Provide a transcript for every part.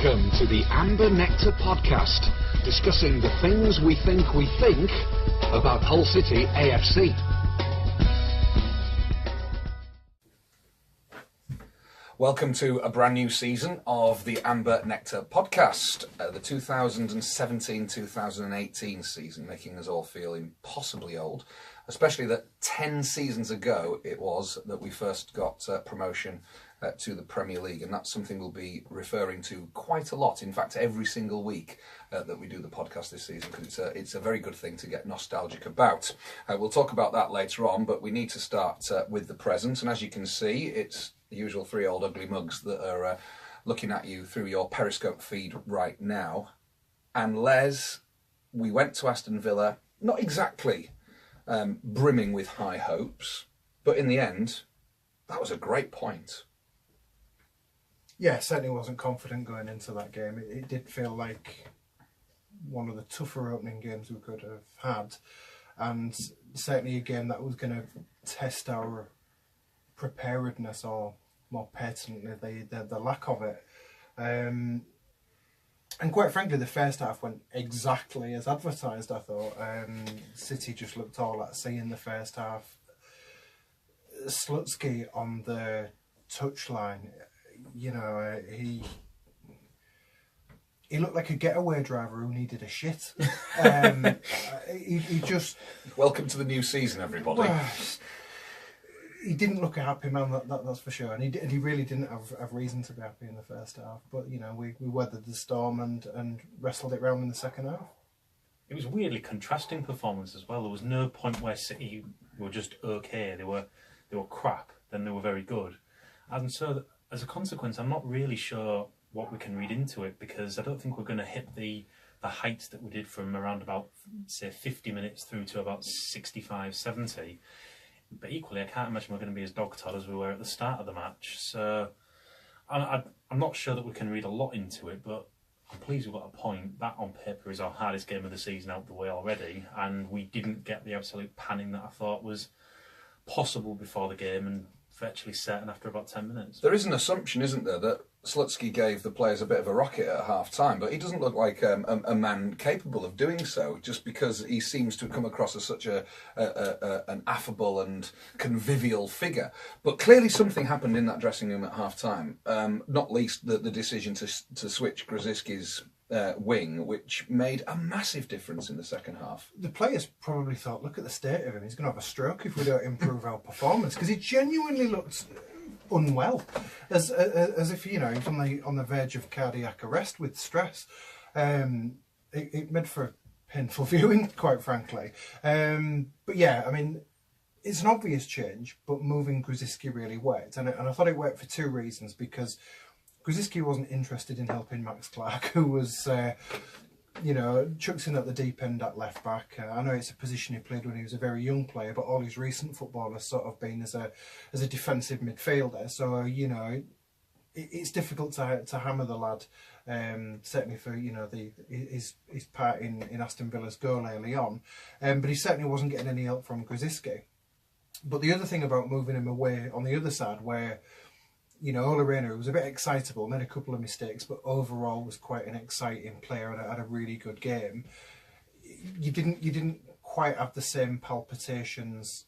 Welcome to the Amber Nectar podcast, discussing the things we think about Hull City AFC. Welcome to a brand new season of the Amber Nectar podcast, the 2017-2018 season, making us all feel impossibly old, especially that 10 seasons ago it was that we first got promotion to the Premier League, and that's something we'll be referring to quite a lot, in fact every single week that we do the podcast this season, because it's a very good thing to get nostalgic about. We'll talk about that later on, but we need to start with the present, and as you can see, it's the usual three old ugly mugs that are looking at you through your Periscope feed right now. And Les, we went to Aston Villa, not exactly brimming with high hopes, but in the end, that was a great point. Yeah, certainly wasn't confident going into that game. It did feel like one of the tougher opening games we could have had, and certainly a game that was going to test our preparedness, or more patently the lack of it. And quite frankly, the first half went exactly as advertised, I thought. City just looked all at sea in the first half. Slutsky on the touchline, you know, he looked like a getaway driver who needed a shit. He just... Welcome to the new season, everybody. He didn't look a happy man, that's for sure, and he really didn't have reason to be happy in the first half. But you know, we weathered the storm and wrestled it round in the second half. It was weirdly contrasting performance as well. There was no point where City were just okay. They were crap, then they were very good, and so as a consequence, I'm not really sure what we can read into it, because I don't think we're going to hit the heights that we did from around about, say, 50 minutes through to about 65, 70. But equally, I can't imagine we're going to be as dog-tired as we were at the start of the match. So I'm not sure that we can read a lot into it, but I'm pleased we've got a point. That on paper is our hardest game of the season out the way already, and we didn't get the absolute panning that I thought was possible before the game, and virtually certain after about 10 minutes. There is an assumption, isn't there, that Slutsky gave the players a bit of a rocket at half-time, but he doesn't look like a man capable of doing so, just because he seems to come across as such an affable and convivial figure. But clearly something happened in that dressing room at half-time, not least the decision to switch Grzyski's wing, which made a massive difference in the second half. The players probably thought, look at the state of him, he's going to have a stroke if we don't improve our performance, because he genuinely looked unwell, as if, you know, he was on the verge of cardiac arrest with stress. It made for painful viewing, quite frankly. But yeah, I mean, it's an obvious change, but moving Grzyski really worked, and I thought it worked for two reasons, because Grzyski wasn't interested in helping Max Clark, who was, you know, chucks in at the deep end at left back. I know it's a position he played when he was a very young player, but all his recent football has sort of been as a defensive midfielder. So, you know, it's difficult to hammer the lad, certainly for, you know, his part in Aston Villa's goal early on. But he certainly wasn't getting any help from Grzyski. But the other thing about moving him away on the other side, where, you know, Ola Reina was a bit excitable, made a couple of mistakes, but overall was quite an exciting player and had a really good game. You didn't quite have the same palpitations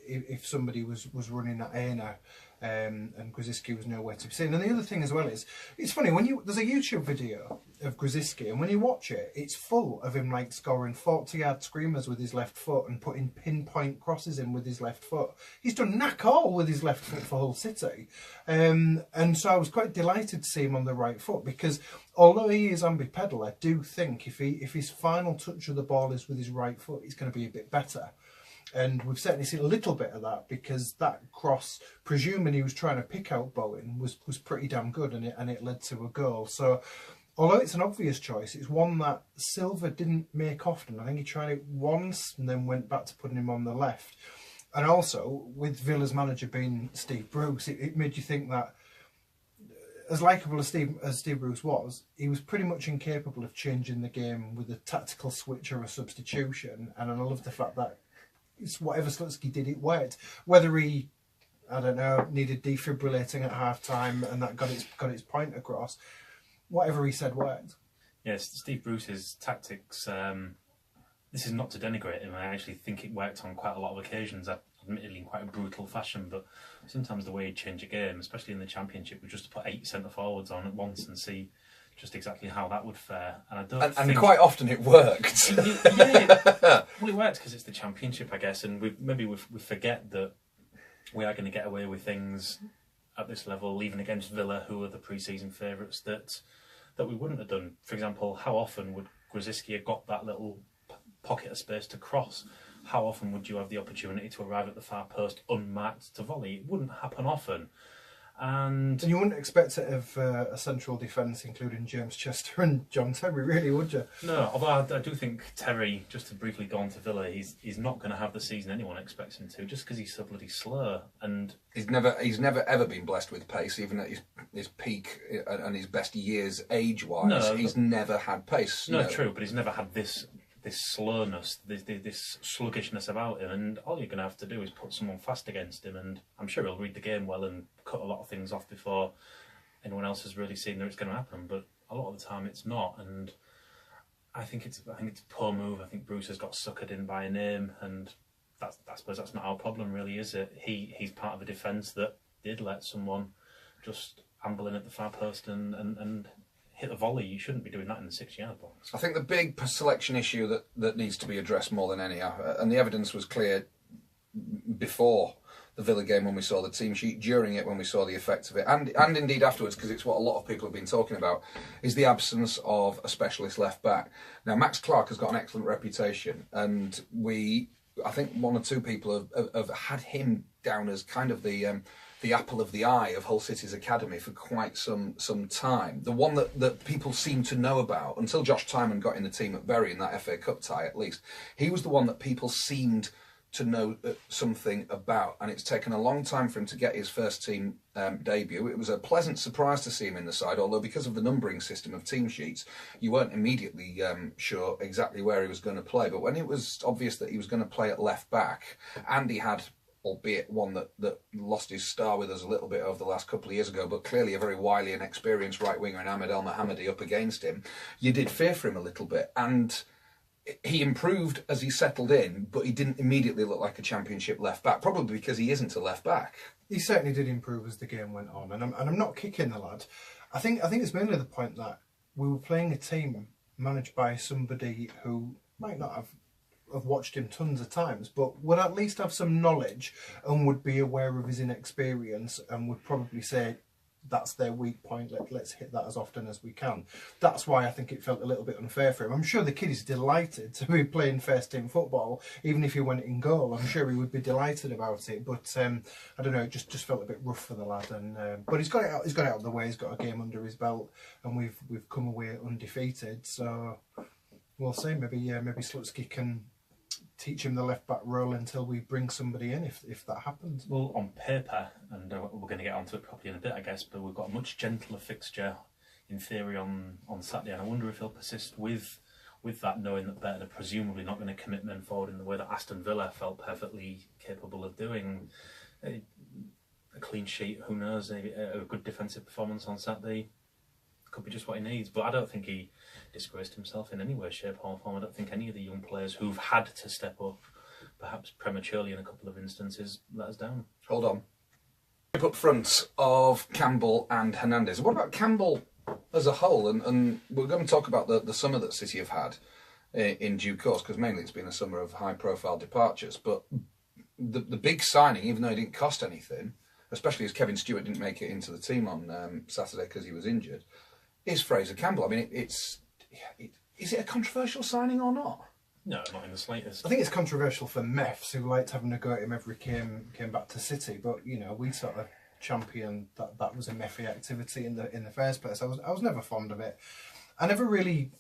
if somebody was running at Aina, and Grzyski was nowhere to be seen. And the other thing as well is, it's funny, there's a YouTube video of Grzyski, and when you watch it, it's full of him like scoring 40-yard screamers with his left foot and putting pinpoint crosses in with his left foot. He's done knack all with his left foot for Hull City, and so I was quite delighted to see him on the right foot, because although he is ambipedal, I do think if his final touch of the ball is with his right foot, he's going to be a bit better. And we've certainly seen a little bit of that, because that cross, presuming he was trying to pick out Bowen, was pretty damn good, and it led to a goal. So, although it's an obvious choice, it's one that Silva didn't make often. I think he tried it once and then went back to putting him on the left. And also, with Villa's manager being Steve Bruce, it made you think that, as likeable as Steve Bruce was, he was pretty much incapable of changing the game with a tactical switch or a substitution. And I love the fact that it's whatever Slutsky did, it worked. Whether he, I don't know, needed defibrillating at half time and that got its point across, whatever he said worked. Yes, Steve Bruce's tactics, this is not to denigrate him, I actually think it worked on quite a lot of occasions, admittedly in quite a brutal fashion, but sometimes the way he'd change a game, especially in the Championship, was just to put 8 centre-forwards on at once and see just exactly how that would fare. And I don't think... And quite often it worked. Well, it worked because it's the Championship, I guess, and we forget that we are going to get away with things at this level, even against Villa, who are the pre-season favourites, that we wouldn't have done. For example, how often would Grzycki have got that little pocket of space to cross? How often would you have the opportunity to arrive at the far post unmarked to volley? It wouldn't happen often. And you wouldn't expect it of a central defence, including James Chester and John Terry, really, would you? No, although I do think Terry, just to briefly go on to Villa, he's not going to have the season anyone expects him to, just because he's so bloody slow. And he's never ever been blessed with pace, even at his peak and his best years age-wise. No, he's never had pace. No, true, but he's never had this slowness, this sluggishness about him, and all you're going to have to do is put someone fast against him, and I'm sure he'll read the game well and cut a lot of things off before anyone else has really seen that it's going to happen, but a lot of the time it's not, and I think it's a poor move. I think Bruce has got suckered in by a name, and I suppose that's not our problem really, is it? He's part of a defence that did let someone just amble in at the far post and hit a volley. You shouldn't be doing that in the 6-yard box. I think the big selection issue that needs to be addressed more than any, and the evidence was clear before the Villa game when we saw the team sheet, during it when we saw the effects of it, and indeed afterwards, because it's what a lot of people have been talking about, is the absence of a specialist left back. Now, Max Clark has got an excellent reputation, and I think one or two people have had him down as kind of the apple of the eye of Hull City's academy for quite some time. The one that people seem to know about, until Josh Timon got in the team at Bury in that FA Cup tie at least, he was the one that people seemed to know something about, and it's taken a long time for him to get his first team debut. It was a pleasant surprise to see him in the side, although because of the numbering system of team sheets, you weren't immediately sure exactly where he was going to play. But when it was obvious that he was going to play at left back, and he had, albeit one that lost his star with us a little bit over the last couple of years ago, but clearly a very wily and experienced right winger in Ahmed El Mohammadi up against him, you did fear for him a little bit. And he improved as he settled in, but he didn't immediately look like a Championship left back, probably because he isn't a left back. He certainly did improve as the game went on, and I'm not kicking the lad. I think it's mainly the point that we were playing a team managed by somebody who might not have watched him tons of times, but would at least have some knowledge and would be aware of his inexperience and would probably say that's their weak point, let's hit that as often as we can. That's why I think it felt a little bit unfair for him. I'm sure the kid is delighted to be playing first team football, even if he went in goal. I'm sure he would be delighted about it, but I don't know, it just felt a bit rough for the lad. And but he's got it out of the way. He's got a game under his belt, and we've come away undefeated. So we'll see. Maybe Slutsky can teach him the left back role until we bring somebody in, if that happens. Well, on paper, and we're going to get onto it properly in a bit, I guess, but we've got a much gentler fixture in theory on Saturday, and I wonder if he'll persist with that, knowing that Burton are presumably not going to commit men forward in the way that Aston Villa felt perfectly capable of doing. A clean sheet, who knows, maybe a good defensive performance on Saturday could be just what he needs, but I don't think he disgraced himself in any way, shape or form. I don't think any of the young players who've had to step up, perhaps prematurely in a couple of instances, let us down. Hold on. Up front of Campbell and Hernandez. What about Campbell as a whole? And we're going to talk about the summer that City have had in due course, because mainly it's been a summer of high-profile departures. But the big signing, even though he didn't cost anything, especially as Kevin Stewart didn't make it into the team on Saturday because he was injured, is Fraser Campbell. I mean, is it a controversial signing or not? No, not in the slightest. I think it's controversial for Meffs, who liked having a go at him every came back to City. But you know, we sort of championed that was a Meffy activity in the first place. I was never fond of it. I never really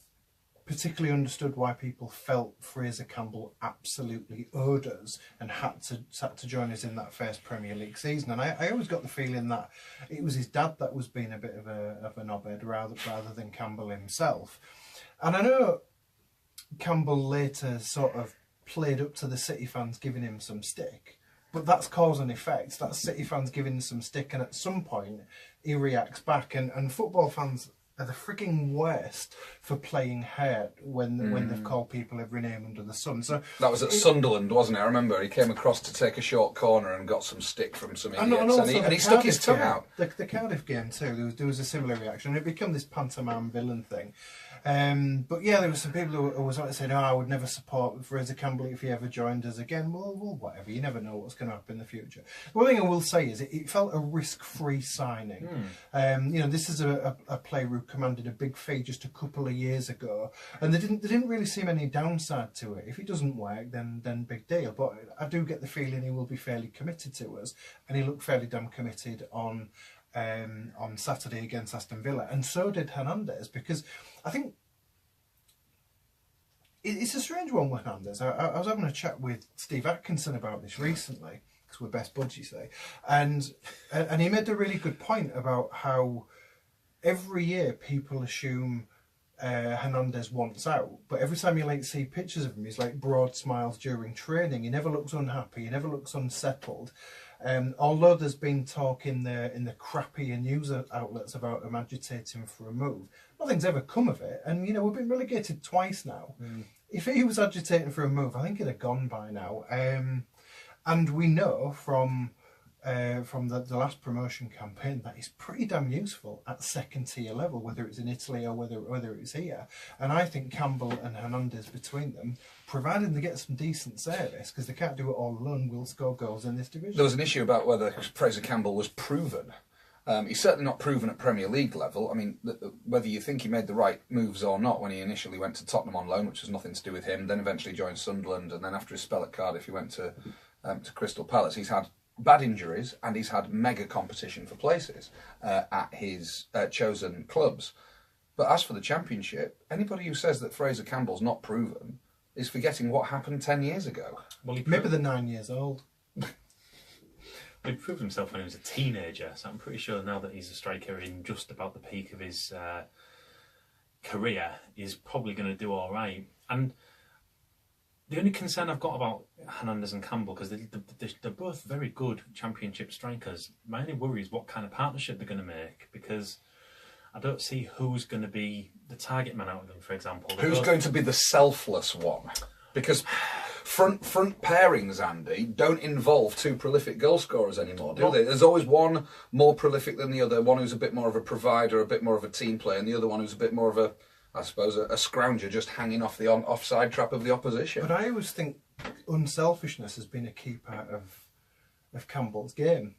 particularly understood why people felt Fraser Campbell absolutely owed us and had to join us in that first Premier League season. And I always got the feeling that it was his dad that was being a bit of a knobhead rather than Campbell himself. And I know Campbell later sort of played up to the City fans giving him some stick, but that's cause and effect. That's City fans giving him some stick, and at some point he reacts back. And football fans are the frigging worst for playing hurt when they've called people every name under the sun. So that was at Sunderland, wasn't it? I remember he came across to take a short corner and got some stick from some idiots, and he stuck his tongue out. The Cardiff game too, there was a similar reaction. It became this pantomime villain thing. But yeah, there were some people who was like saying, I would never support Fraser Campbell if he ever joined us again. Well, whatever. You never know what's going to happen in the future. One thing I will say is it felt a risk-free signing. This is a player who commanded a big fee just a couple of years ago, and there didn't really seem any downside to it. If it doesn't work, then big deal. But I do get the feeling he will be fairly committed to us, and he looked fairly damn committed on Saturday against Aston Villa, and so did Hernandez, because I think it's a strange one with Hernandez. I was having a chat with Steve Atkinson about this recently, because we're best buds, you say, and he made a really good point about how every year people assume Hernandez wants out, but every time you see pictures of him, he's like broad smiles during training. He never looks unhappy. He never looks unsettled. Although there's been talk in the crappy news outlets about him agitating for a move, nothing's ever come of it. And we've been relegated twice now. If he was agitating for a move, I think he'd have gone by now. And we know from the last promotion campaign that he's pretty damn useful at second tier level, whether it's in Italy or whether it's here. And I think Campbell and Hernandez between them, provided they get some decent service, because they can't do it all alone, will score goals in this division. There was an issue about whether Fraser Campbell was proven. He's certainly not proven at Premier League level. I mean, whether you think he made the right moves or not when he initially went to Tottenham on loan, which has nothing to do with him, then eventually joined Sunderland, and then after his spell at Cardiff, he went to Crystal Palace. He's had bad injuries, and he's had mega competition for places at his chosen clubs. But as for the Championship, anybody who says that Fraser Campbell's not proven is forgetting what happened 10 years ago. Well, maybe they're 9 years old. He proved himself when he was a teenager, so I'm pretty sure now that he's a striker in just about the peak of his career, he's probably going to do all right. And the only concern I've got about Hernandez and Campbell, because they're both very good Championship strikers, my only worry is what kind of partnership they're going to make, because I don't see who's going to be the target man out of them, for example. Who's going to be the selfless one? Because front pairings, Andy, don't involve two prolific goal scorers anymore, do they? There's always one more prolific than the other, one who's a bit more of a provider, a bit more of a team player, and the other one who's a bit more of a, I suppose, a scrounger just hanging off the offside trap of the opposition. But I always think unselfishness has been a key part of Campbell's game.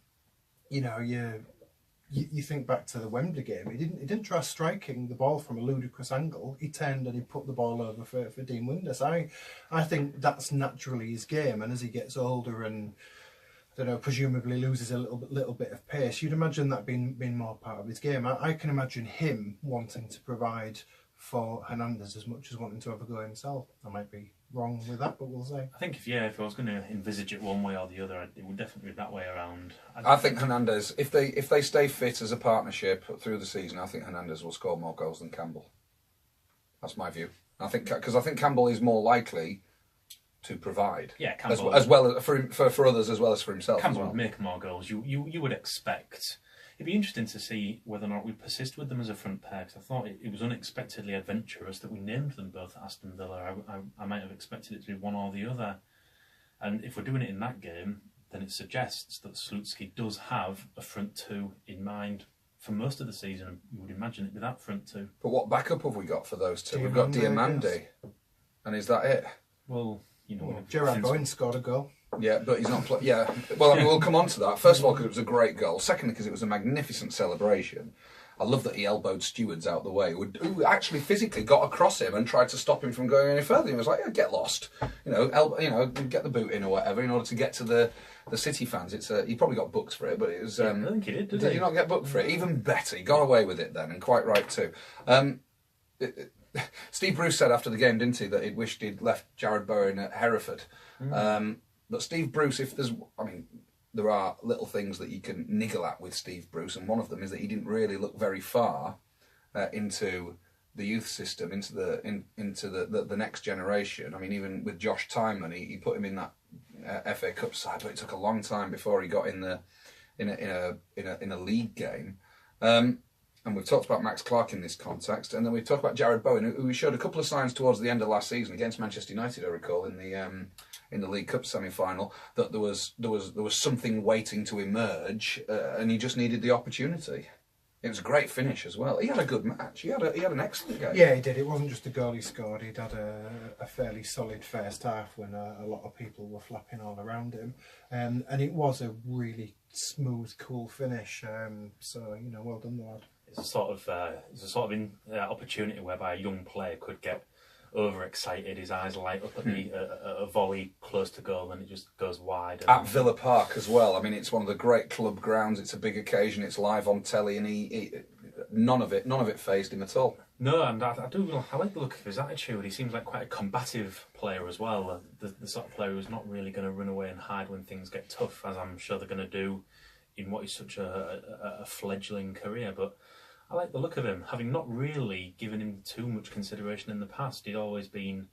You think back to the Wembley game. He didn't try striking the ball from a ludicrous angle. He turned and he put the ball over for Dean Windus. I think that's naturally his game. And as he gets older and presumably loses a little bit of pace, you'd imagine that being more part of his game. I can imagine him wanting to provide for Hernandez as much as wanting to have a go himself. I might be wrong with that, but we'll see. I think if I was going to envisage it one way or the other, it would definitely be that way around. I think Hernandez, if they stay fit as a partnership through the season, I think Hernandez will score more goals than Campbell. That's my view. Because I think Campbell is more likely to provide. Yeah, Campbell, as well as for others as well as for himself. Campbell would make more goals. You would expect. It'd be interesting to see whether or not we persist with them as a front pair, because I thought it was unexpectedly adventurous that we named them both Aston Villa. I might have expected it to be one or the other. And if we're doing it in that game, then it suggests that Slutsky does have a front two in mind for most of the season. You would imagine it'd be that front two. But what backup have we got for those two? We've got Diamande. Yes. And is that it? Well, Gerard Bowen scored a goal. Yeah, but he's not. Yeah, well, I mean, we'll come on to that. First of all, because it was a great goal. Secondly, because it was a magnificent celebration. I love that he elbowed stewards out the way, who actually physically got across him and tried to stop him from going any further. He was like, "Yeah, get lost, get the boot in or whatever, in order to get to the City fans." He probably got booked for it, but it was. I think he did. Did he not get booked for it? Even better, he got away with it then, and quite right too. Steve Bruce said after the game, didn't he, that he'd wished he'd left Jared Bowen at Hereford. But Steve Bruce, there are little things that you can niggle at with Steve Bruce, and one of them is that he didn't really look very far into the youth system, into the next generation. I mean, even with Josh Timon, he put him in that FA Cup side, but it took a long time before he got in a league game. and we've talked about Max Clark in this context, and then we've talked about Jared Bowen, who showed a couple of signs towards the end of last season against Manchester United, I recall, in the League Cup semi-final, that there was something waiting to emerge, and he just needed the opportunity. It was a great finish as well. He had a good match. He had an excellent game. Yeah, he did. It wasn't just the goal he scored. He'd had a fairly solid first half when a lot of people were flapping all around him, and it was a really smooth, cool finish. So well done, the lad. It's a sort of opportunity whereby a young player could get overexcited, his eyes light up at a volley close to goal, and it just goes wide. At Villa Park as well. I mean, it's one of the great club grounds. It's a big occasion. It's live on telly, and he none of it fazed him at all. No, and I like the look of his attitude. He seems like quite a combative player as well. The sort of player who's not really going to run away and hide when things get tough, as I'm sure they're going to do in what is such a fledgling career. But I like the look of him, having not really given him too much consideration in the past. He'd always been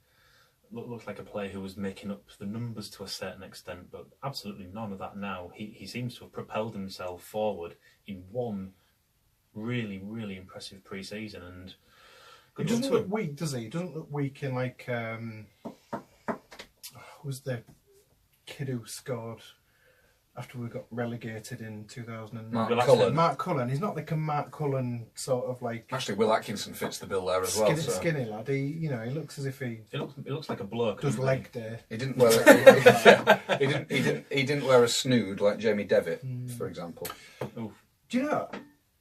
looked like a player who was making up the numbers to a certain extent, but absolutely none of that now. He seems to have propelled himself forward in one really, really impressive pre-season, and he doesn't look weak, does he? He doesn't look weak in was the kid who scored after we got relegated in 2009. Mark Cullen. He's not like a Mark Cullen sort of like. Actually, Will Atkinson fits the bill there as well. Skinny lad. He looks as if he looks like a bloke. Does leg day. He didn't wear. he didn't wear a snood like Jamie Devitt, for example. Oof. Do you know?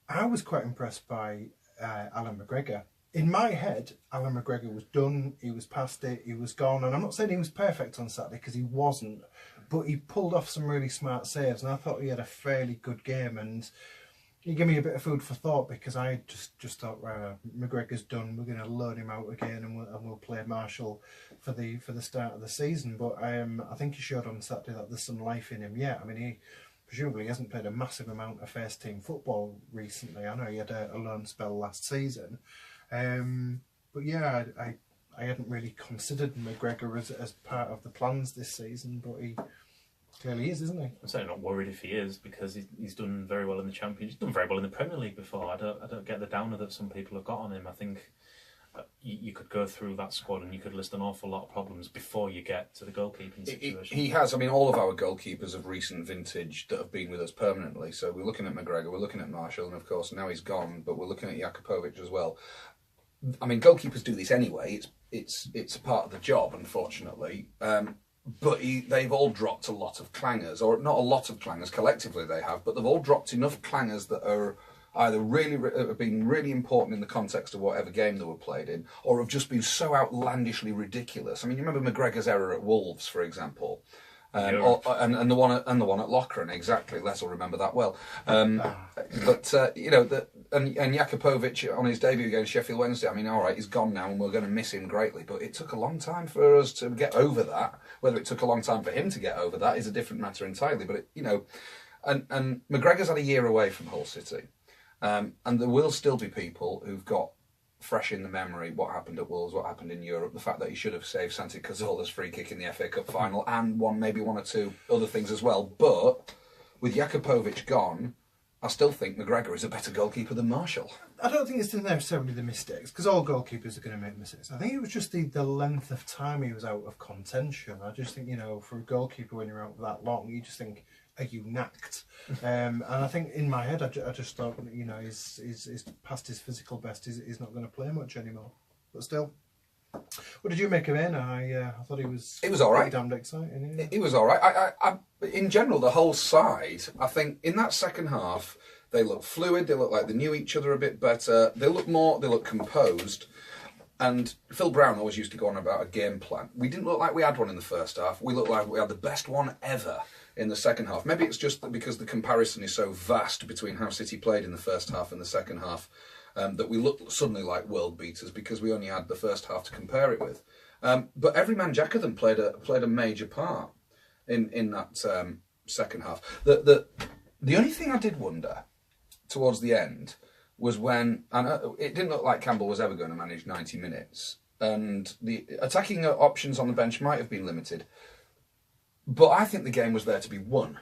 I was quite impressed by Alan McGregor. In my head, Alan McGregor was done. He was past it. He was gone. And I'm not saying he was perfect on Saturday, because he wasn't. But he pulled off some really smart saves, and I thought he had a fairly good game. And he gave me a bit of food for thought, because I just thought, McGregor's done. We're going to load him out again, and we'll play Marshall for the start of the season. But I think he showed on Saturday that there's some life in him. Yeah, I mean, he presumably hasn't played a massive amount of first team football recently. I know he had a loan spell last season. But yeah, I hadn't really considered McGregor as part of the plans this season, but he clearly is, isn't he? I'm certainly not worried if he is, because he's done very well in the Championship. He's done very well in the Premier League before. I don't get the downer that some people have got on him. I think you could go through that squad and you could list an awful lot of problems before you get to the goalkeeping situation. He has. I mean, all of our goalkeepers of recent vintage that have been with us permanently. So we're looking at McGregor, we're looking at Marshall, and of course now he's gone, but we're looking at Jakupovic as well. I mean, goalkeepers do this anyway. It's a part of the job, unfortunately. But they've all dropped a lot of clangers, or not a lot of clangers, collectively they have, but they've all dropped enough clangers that are either have been really important in the context of whatever game they were played in, or have just been so outlandishly ridiculous. I mean, you remember McGregor's error at Wolves, for example, and the one at Loughran, exactly. Les will remember that well. But and Jakupovic on his debut against Sheffield Wednesday. I mean, all right, he's gone now, and we're going to miss him greatly. But it took a long time for us to get over that. Whether it took a long time for him to get over that is a different matter entirely. But and McGregor's had a year away from Hull City. And there will still be people who've got fresh in the memory what happened at Wolves, what happened in Europe, the fact that he should have saved Santi Cazorla's free kick in the FA Cup final, and maybe one or two other things as well. But with Jakupovic gone, I still think McGregor is a better goalkeeper than Marshall. I don't think it's necessarily the mistakes, because all goalkeepers are going to make mistakes. I think it was just the length of time he was out of contention. I just think, for a goalkeeper, when you're out that long, you just think, are you knacked? And I think in my head, I just thought, he's past his physical best. He's not going to play much anymore. But still, what did you make of it? I thought it was all right. Damned exciting. Yeah. It was all right. I in general, the whole side, I think in that second half, they look fluid. They look like they knew each other a bit better. They look composed. And Phil Brown always used to go on about a game plan. We didn't look like we had one in the first half. We looked like we had the best one ever in the second half. Maybe it's just because the comparison is so vast between how City played in the first half and the second half that we look suddenly like world beaters, because we only had the first half to compare it with. But every man jack of them played a major part in that second half. The only thing I did wonder towards the end was when, and it didn't look like Campbell was ever going to manage 90 minutes, and the attacking options on the bench might have been limited, but I think the game was there to be won.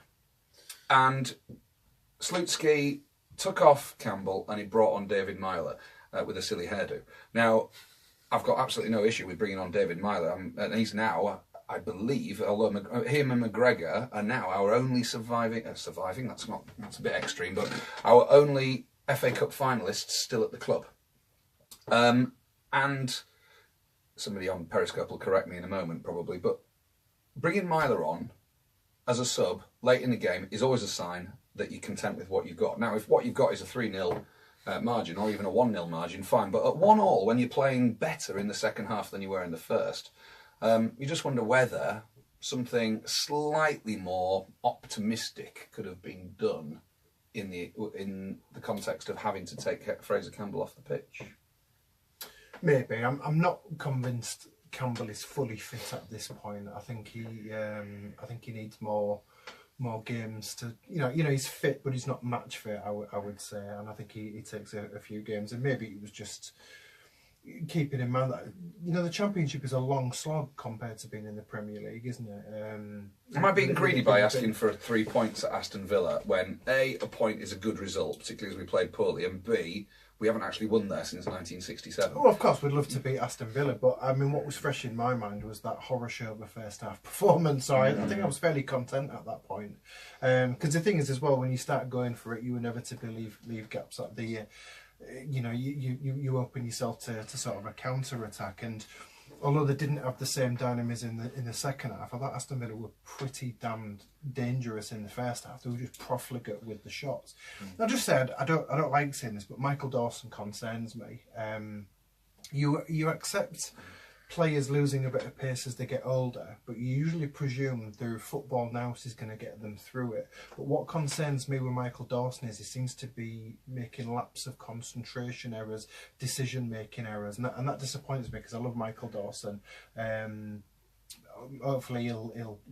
And Slutsky took off Campbell and he brought on David Myler with a silly hairdo. Now, I've got absolutely no issue with bringing on David Myler, and he's now, I believe, although him and McGregor are now our only surviving, that's a bit extreme, but our only FA Cup finalists still at the club. And somebody on Periscope will correct me in a moment probably, but bringing Myler on as a sub late in the game is always a sign that you're content with what you've got. Now, if what you've got is a 3-0 margin or even a 1-0 margin, fine. But at 1-1, when you're playing better in the second half than you were in the first, you just wonder whether something slightly more optimistic could have been done in the context of having to take Fraser Campbell off the pitch. Maybe. I'm not convinced Campbell is fully fit at this point. I think he needs more games to, he's fit, but he's not match fit, I would say, and I think he takes a few games, and maybe it was just keeping in mind that the Championship is a long slog compared to being in the Premier League, isn't it? Am I being greedy by asking for 3 points at Aston Villa when A, a point is a good result, particularly as we played poorly, and B, we haven't actually won there since 1967. Oh, of course, we'd love to beat Aston Villa, but I mean, what was fresh in my mind was that horror show of a first half performance. So I think I was fairly content at that point. Because the thing is, as well, when you start going for it, you inevitably leave gaps at the, you open yourself to sort of a counter attack. And although they didn't have the same dynamism in the second half, I thought Aston Villa were pretty damned dangerous in the first half. They were just profligate with the shots. I just said, I don't like saying this, but Michael Dawson concerns me. You accept players losing a bit of pace as they get older, but you usually presume their football nous is going to get them through it. But what concerns me with Michael Dawson is he seems to be making lapse of concentration errors, decision-making errors, and that disappoints me because I love Michael Dawson. Hopefully he'll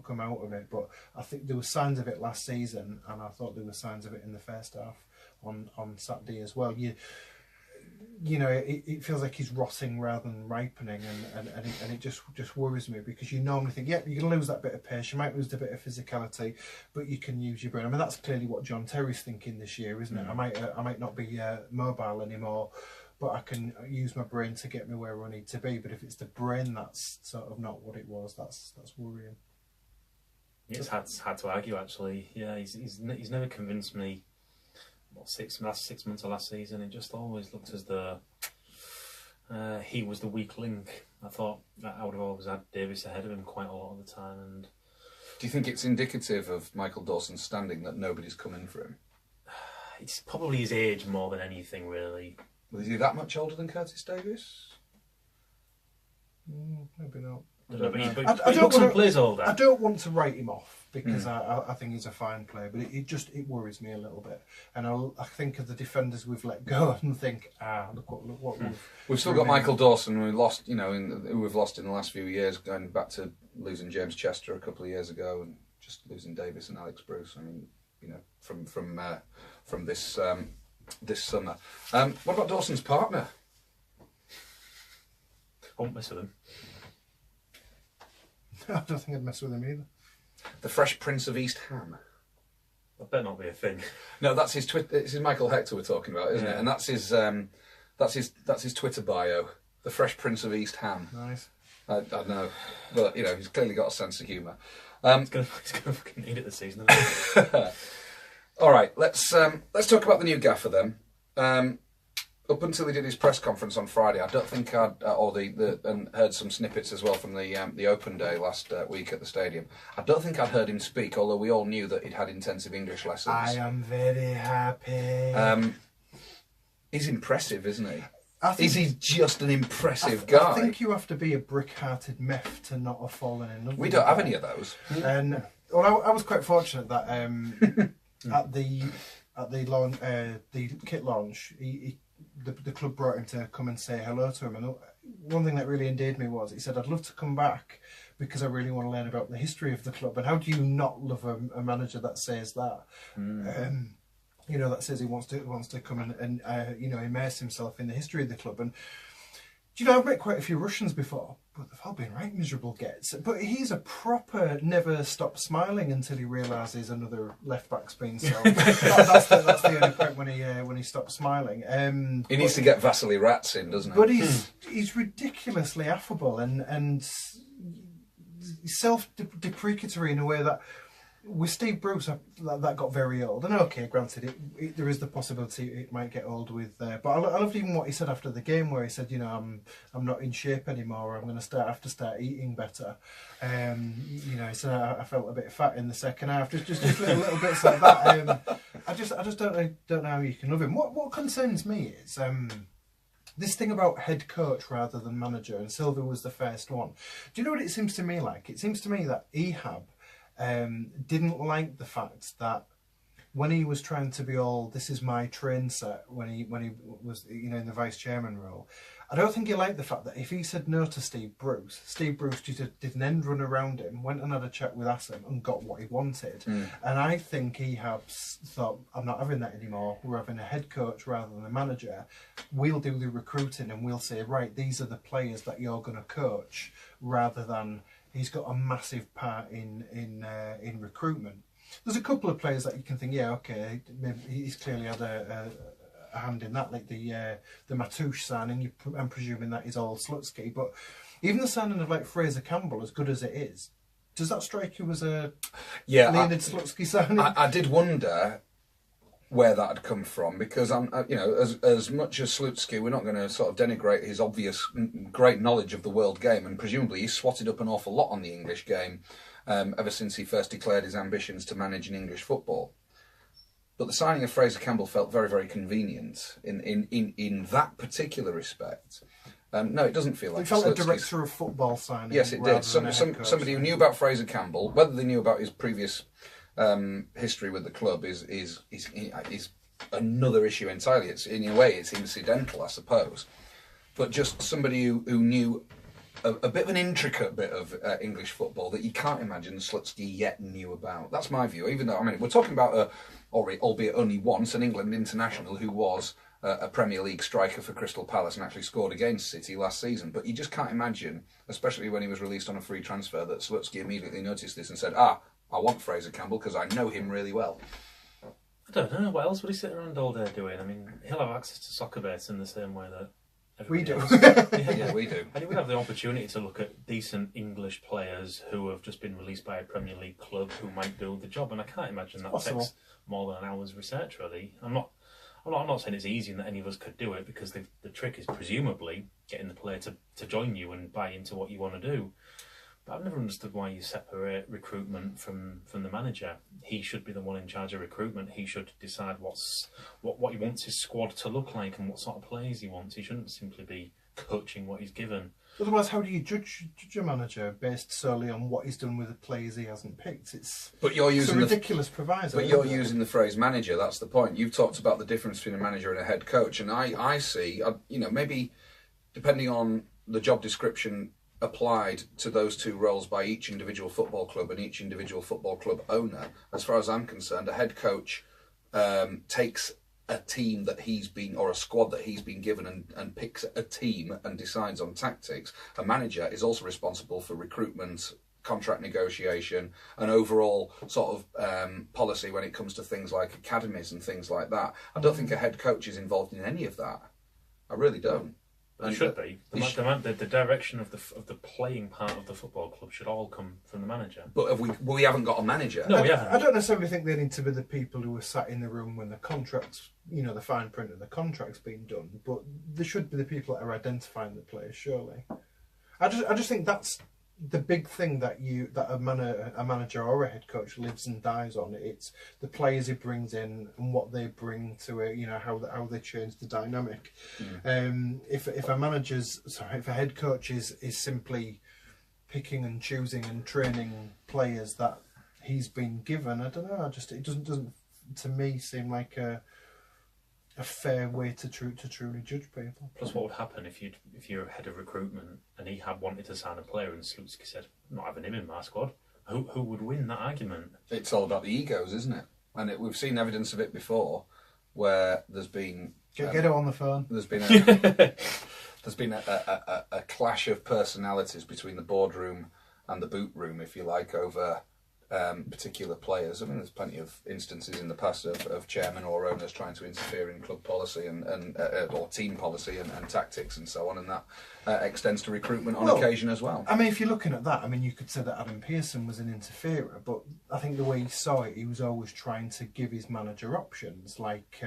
come out of it, but I think there were signs of it last season, and I thought there were signs of it in the first half on Saturday as well. It feels like he's rotting rather than ripening, and it just worries me, because you normally think, you're going to lose that bit of pace, you might lose a bit of physicality, but you can use your brain. I mean, that's clearly what John Terry's thinking this year, isn't it? I might not be mobile anymore, but I can use my brain to get me where I need to be. But if it's the brain that's sort of not what it was, that's worrying. It's hard to argue, actually. Yeah, he's never convinced me. Last 6 months of last season, it just always looked as though he was the weak link. I thought that I would have always had Davis ahead of him quite a lot of the time. And do you think it's indicative of Michael Dawson's standing that nobody's come in for him? It's probably his age more than anything, really. Was he that much older than Curtis Davis? Maybe not. But he looks and plays older. I don't want to write him off, because I think he's a fine player, but it worries me a little bit. And I think of the defenders we've let go and think, look what we've still got Michael Dawson, who we lost, who we've lost in the last few years, going back to losing James Chester a couple of years ago, and just losing Davis and Alex Bruce. I mean, from this summer. What about Dawson's partner? Won't mess with him. I don't think I'd mess with him either. The Fresh Prince of East Ham. That better not be a thing. No, that's his Twitter. This is Michael Hector we're talking about, isn't it? And that's his Twitter bio. The Fresh Prince of East Ham. Nice. I know, but he's clearly got a sense of humour. He's gonna fucking need it this season. All right, let's talk about the new gaffer then. Up until he did his press conference on Friday, I don't think and heard some snippets as well from the open day last week at the stadium. I don't think I'd heard him speak, although we all knew that he'd had intensive English lessons. I am very happy. He's impressive, isn't he? Is he just an impressive guy? I think you have to be a brick-hearted meth to not have fallen in love with him. We don't have any of those. And I was quite fortunate that at the kit launch, the club brought him to come and say hello to him, and one thing that really endeared me was he said, "I'd love to come back because I really want to learn about the history of the club." And how do you not love a manager that says that? That says he wants to come and immerse himself in the history of the club. And Do you know, I've met quite a few Russians before, but they've all been right miserable gets. But he's a proper never stop smiling until he realises another left back's been sold. that's the only point when he stops smiling. He needs to get Vasily Rats in, doesn't he? But he's ridiculously affable and self-deprecatory in a way that with Steve Bruce that got very old. And okay, granted, there is the possibility it might get old with. But I loved even what he said after the game, where he said, you know, I'm not in shape anymore. I'm going to have to start eating better. You know, he said I felt a bit fat in the second half. Just little bits like that. I just don't know how you can love him. What concerns me is this thing about head coach rather than manager, and Silva was the first one. Do you know what it seems to me like? It seems to me that Ehab didn't like the fact that when he was trying to be all, this is my train set, when he was, you know, in the vice chairman role, I don't think he liked the fact that if he said no to Steve Bruce just did an end run around him, went and had a chat with Asim and got what he wanted. And I think Ehab thought, I'm not having that anymore. We're having a head coach rather than a manager. We'll do the recruiting and we'll say, right, these are the players that you're going to coach, rather than he's got a massive part in recruitment. There's a couple of players that you can think, yeah, okay, maybe he's clearly had a hand in that, like the Matouche signing. I'm presuming that is all Slutsky, but even the signing of like Fraser Campbell, as good as it is, does that strike you as a Leonid Slutsky signing? I did wonder where that had come from, because you know, as much as Slutsky, we're not going to sort of denigrate his obvious great knowledge of the world game, and presumably he's swatted up an awful lot on the English game ever since he first declared his ambitions to manage in English football. But the signing of Fraser Campbell felt very, very convenient in that particular respect. No, it doesn't feel like it felt a director of football signing. Yes, it did. Somebody who knew about Fraser Campbell, whether they knew about his previous history with the club is another issue entirely. It's, in a way, it's incidental, I suppose. But just somebody who knew a bit of an intricate bit of English football that you can't imagine Slutsky yet knew about. That's my view. Even though, I mean, we're talking about albeit only once, an England international who was a Premier League striker for Crystal Palace and actually scored against City last season. But you just can't imagine, especially when he was released on a free transfer, that Slutsky immediately noticed this and said, I want Fraser Campbell because I know him really well. I don't know. What else would he sit around all day doing? I mean, he'll have access to soccer base in the same way that we do. Yeah, we do. And he would have the opportunity to look at decent English players who have just been released by a Premier League club who might do the job. And I can't imagine that takes more than an hour's research, really. I'm not saying it's easy and that any of us could do it, because the trick is presumably getting the player to join you and buy into what you want to do. But I've never understood why you separate recruitment from the manager. He should be the one in charge of recruitment. He should decide what he wants his squad to look like and what sort of players he wants. He shouldn't simply be coaching what he's given. Otherwise, how do you judge a manager based solely on what he's done with the players he hasn't picked? It's a ridiculous proviso. But you're using the phrase manager. That's the point. You've talked about the difference between a manager and a head coach, and I see, maybe depending on the job description applied to those two roles by each individual football club and each individual football club owner, as far as I'm concerned, a head coach takes a team that he's been, or a squad that he's been given, and picks a team and decides on tactics. A manager is also responsible for recruitment, contract negotiation, and overall sort of policy when it comes to things like academies and things like that. I don't think a head coach is involved in any of that. I really don't. It should be. The direction of the playing part of the football club should all come from the manager. But we haven't got a manager. No, we haven't. I don't necessarily think they need to be the people who are sat in the room when the contracts, the fine print of the contract's being done. But they should be the people that are identifying the players, surely. I just think that's the big thing that a manager or a head coach lives and dies on. It's the players he brings in and what they bring to it. How they change the dynamic. If a head coach is simply picking and choosing and training players that he's been given, I don't know. It doesn't to me seem like a fair way to truly judge people. Plus, what would happen if you're head of recruitment and he had wanted to sign a player and Slutsky said, "I'm not having him in my squad"? Who would win that argument? It's all about the egos, isn't it? And we've seen evidence of it before, where there's been get her on the phone. There's been there's been a clash of personalities between the boardroom and the boot room, if you like, over particular players. I mean, there's plenty of instances in the past of chairmen or owners trying to interfere in club policy and or team policy and tactics and so on, and that extends to recruitment on occasion as well. I mean, if you're looking at that, I mean, you could say that Adam Pearson was an interferer, but I think the way he saw it, he was always trying to give his manager options. Like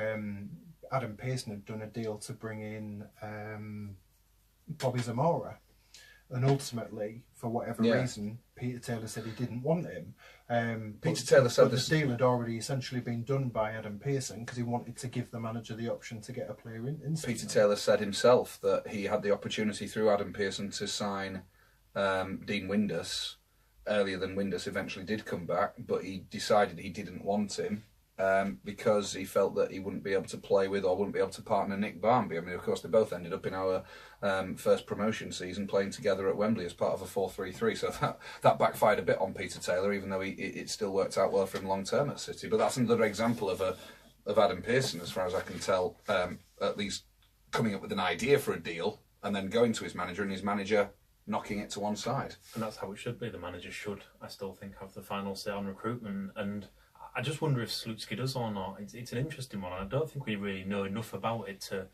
Adam Pearson had done a deal to bring in Bobby Zamora. And ultimately, for whatever reason, Peter Taylor said he didn't want him. Peter Taylor said the deal had already essentially been done by Adam Pearson because he wanted to give the manager the option to get a player in. Instantly. Peter Taylor said himself that he had the opportunity through Adam Pearson to sign Dean Windus earlier than Windus eventually did come back, but he decided he didn't want him. Because he felt that he wouldn't be able to play with or wouldn't be able to partner Nick Barmby. I mean, of course, they both ended up in our first promotion season playing together at Wembley as part of a 4-3-3. So that backfired a bit on Peter Taylor, even though it still worked out well for him long term at City. But that's another example of Adam Pearson, as far as I can tell, at least coming up with an idea for a deal and then going to his manager and his manager knocking it to one side. And that's how it should be. The manager should, I still think, have the final say on recruitment. And I just wonder if Slutsky does or not. It's an interesting one. I don't think we really know enough about it to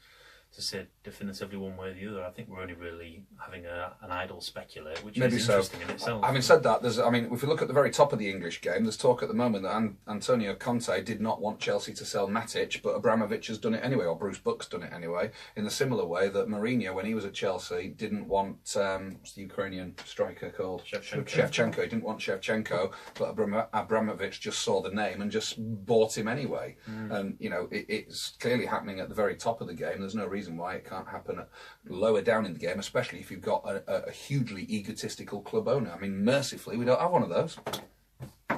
say definitively one way or the other. I think we're only really having an idle speculate, which Maybe is so. interesting in itself. Having said that, if you look at the very top of the English game, there's talk at the moment that Antonio Conte did not want Chelsea to sell Matic, but Abramovich has done it anyway, or Bruce Buck's done it anyway, in the similar way that Mourinho, when he was at Chelsea, didn't want, what's the Ukrainian striker called? Shevchenko. He didn't want Shevchenko, but Abramovich just saw the name and just bought him anyway. And, it's clearly happening at the very top of the game. There's no reason why it can't happen lower down in the game, especially if you've got a hugely egotistical club owner. I mean, mercifully, we don't have one of those.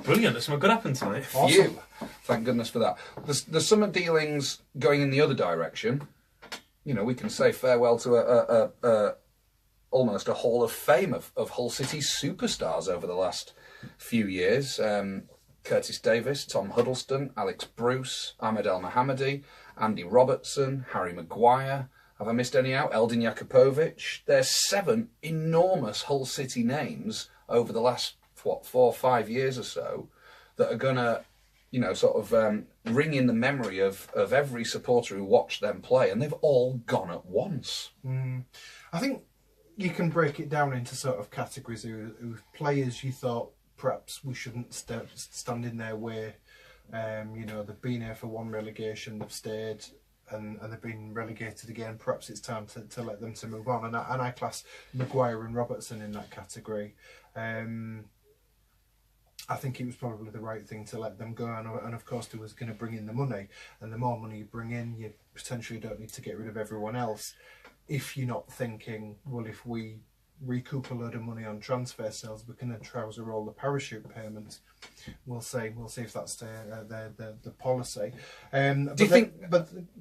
Brilliant, there's something good happened tonight. Awesome. Thank goodness for that. There's some dealings going in the other direction. We can say farewell to almost a hall of fame of Hull City superstars over the last few years. Curtis Davis, Tom Huddleston, Alex Bruce, Ahmed El Mohammadi, Andy Robertson, Harry Maguire. Have I missed any out? Eldin Jakupovic. There's 7 enormous Hull City names over the last, 4 or 5 years or so that are going to, ring in the memory of every supporter who watched them play, and they've all gone at once. I think you can break it down into sort of categories who players you thought perhaps we shouldn't stand in their way. They've been here for one relegation, they've stayed, and they've been relegated again. Perhaps it's time to let them to move on. And I class Maguire and Robertson in that category. I think it was probably the right thing to let them go, and of course, they was going to bring in the money. And the more money you bring in, you potentially don't need to get rid of everyone else. If you're not thinking, well, if we recoup a load of money on transfer sales, we can then trouser all the parachute payments. We'll see if that's the policy. Do you think?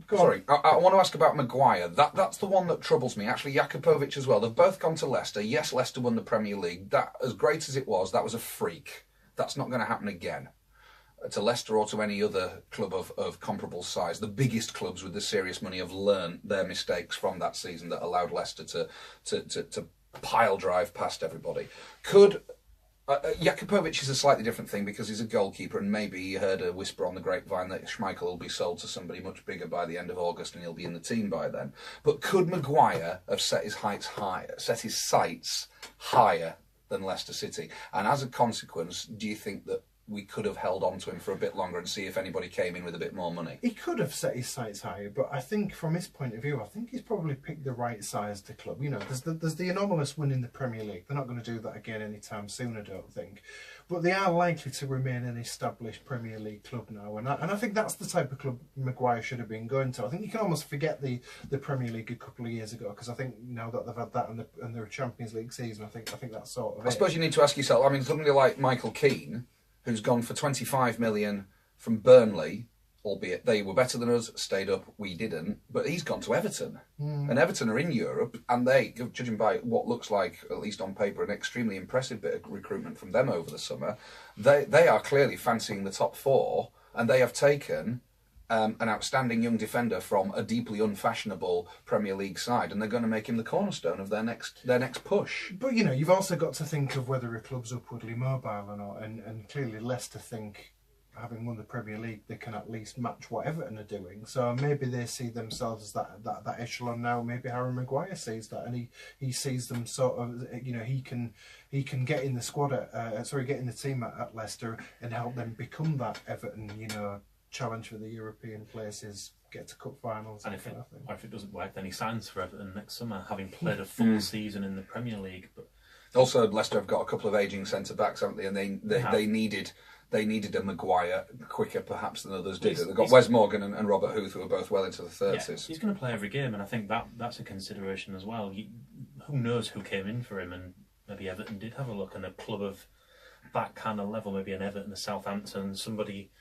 Sorry, I want to ask about Maguire. That's the one that troubles me. Actually, Jakupovic as well. They've both gone to Leicester. Yes, Leicester won the Premier League. That, as great as it was, that was a freak. That's not going to happen again. To Leicester or to any other club of comparable size. The biggest clubs with the serious money have learned their mistakes from that season that allowed Leicester to pile drive past everybody. Jakupovic is a slightly different thing because he's a goalkeeper, and maybe he heard a whisper on the grapevine that Schmeichel will be sold to somebody much bigger by the end of August and he'll be in the team by then. But could Maguire have set his sights higher than Leicester City? And as a consequence, do you think that we could have held on to him for a bit longer and see if anybody came in with a bit more money? He could have set his sights higher, but I think from his point of view, I think he's probably picked the right size to club. There's the anomalous win in the Premier League. They're not going to do that again anytime soon, I don't think. But they are likely to remain an established Premier League club now, and I think that's the type of club Maguire should have been going to. I think you can almost forget the Premier League a couple of years ago, because I think now that they've had that and their Champions League season, I think that's sort of it. I suppose you need to ask yourself, somebody like Michael Keane, who's gone for 25 million from Burnley, albeit they were better than us, stayed up, we didn't, but he's gone to Everton. And Everton are in Europe, and they, judging by what looks like, at least on paper, an extremely impressive bit of recruitment from them over the summer, they are clearly fancying the top 4, and they have taken an outstanding young defender from a deeply unfashionable Premier League side, and they're going to make him the cornerstone of their next push. But you've also got to think of whether a club's upwardly mobile or not, and clearly Leicester think, having won the Premier League, they can at least match what Everton are doing. So maybe they see themselves as that echelon now. Maybe Harry Maguire sees that, and he sees them sort of, he can get in the squad get in the team at Leicester and help them become that Everton, challenge for the European places, get to cup finals. And if it doesn't work, then he signs for Everton next summer, having played a full season in the Premier League. But also, Leicester have got a couple of ageing centre backs, haven't they? And they needed a Maguire quicker, perhaps, than others did. They've got Wes Morgan and Robert Huth, who are both well into the 30s. Yeah, he's going to play every game, and I think that's a consideration as well. Who knows who came in for him, and maybe Everton did have a look, and a club of that kind of level, maybe an Everton, a Southampton, somebody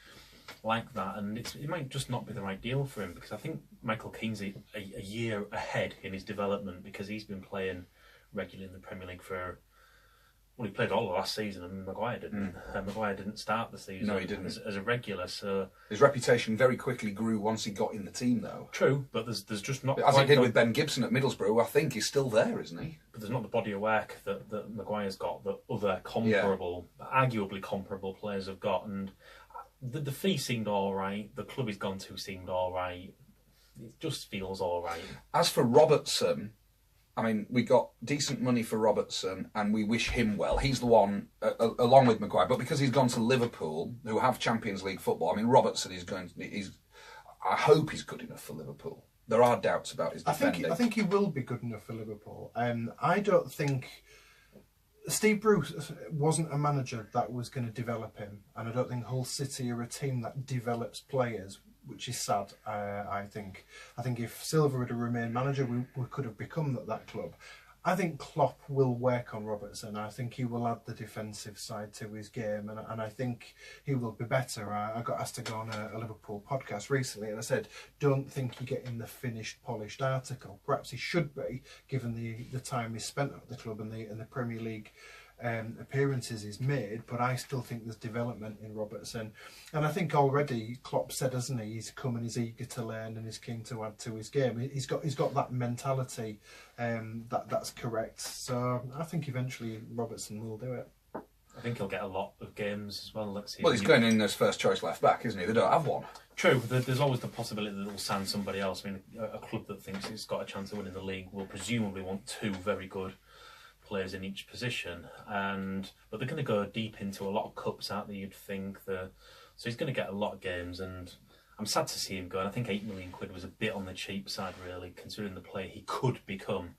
like that, and it might just not be the right deal for him, because I think Michael Keane's a year ahead in his development, because he's been playing regularly in the Premier League he played all of last season, and Maguire didn't. Maguire didn't start the season. No, he didn't. As a regular, so his reputation very quickly grew once he got in the team, though. True, but there's just not, as he did with Ben Gibson at Middlesbrough, who I think is still there, isn't he? But there's not the body of work that Maguire's got, that other arguably comparable players have got, and the fee seemed all right. The club he's gone to seemed all right. It just feels all right. As for Robertson, I mean, we got decent money for Robertson, and we wish him well. He's the one, along with Maguire, but because he's gone to Liverpool, who have Champions League football. I mean, Robertson I hope he's good enough for Liverpool. There are doubts about his defending. I think he will be good enough for Liverpool. I don't think Steve Bruce wasn't a manager that was going to develop him, and I don't think Hull City are a team that develops players, which is sad. I think if Silva had remained manager, we could have become that club. I think Klopp will work on Robertson. I think he will add the defensive side to his game, and I think he will be better. I got asked to go on a Liverpool podcast recently, and I said, don't think you're getting the finished, polished article. Perhaps he should be, given the time he's spent at the club and the Premier League appearances he's made, but I still think there's development in Robertson, and I think already Klopp said, hasn't he, he's come and he's eager to learn and he's keen to add to his game. He's got that mentality, that's correct. So I think eventually Robertson will do it. I think he'll get a lot of games as well. Let's see. Well, he's going in as first choice left back, isn't he? They don't have one. True. There's always the possibility that they'll sign somebody else. I mean, a club that thinks it's got a chance of winning the league will presumably want two very good players in each position, but they're going to go deep into a lot of cups, aren't they? You'd think so he's going to get a lot of games, and I'm sad to see him go. And I think £8 million was a bit on the cheap side, really, considering the player he could become.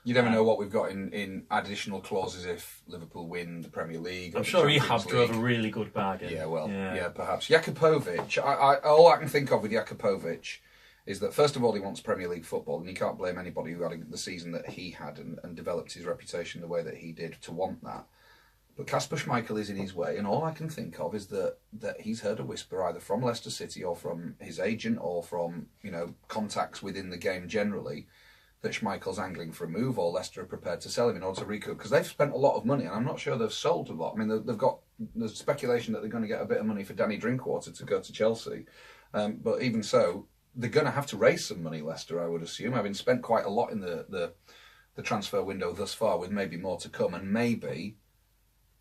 You never know what we've got in additional clauses if Liverpool win the Premier League. I'm sure he drove a really good bargain. Yeah, perhaps. Jakupovic, all I can think of with Jakupovic is that, first of all, he wants Premier League football, and you can't blame anybody who had the season that he had and developed his reputation the way that he did to want that. But Kasper Schmeichel is in his way, and all I can think of is that he's heard a whisper either from Leicester City or from his agent or from contacts within the game generally that Schmeichel's angling for a move, or Leicester are prepared to sell him in order to recoup, because they've spent a lot of money, and I'm not sure they've sold a lot. I mean, there's speculation that they're going to get a bit of money for Danny Drinkwater to go to Chelsea, but even so, they're going to have to raise some money, Leicester, I would assume, having spent quite a lot in the transfer window thus far, with maybe more to come. And maybe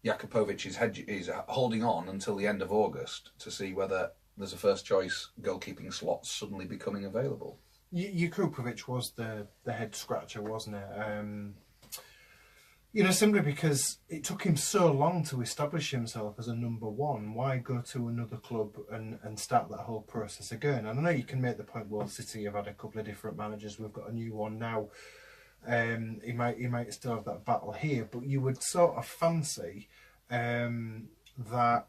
Jakupovic is holding on until the end of August to see whether there's a first-choice goalkeeping slot suddenly becoming available. Jakupovic was the head scratcher, wasn't it? Simply because it took him so long to establish himself as a number one. Why go to another club and start that whole process again? And I know you can make the point, well, City have had a couple of different managers. We've got a new one now. He might still have that battle here, but you would sort of fancy that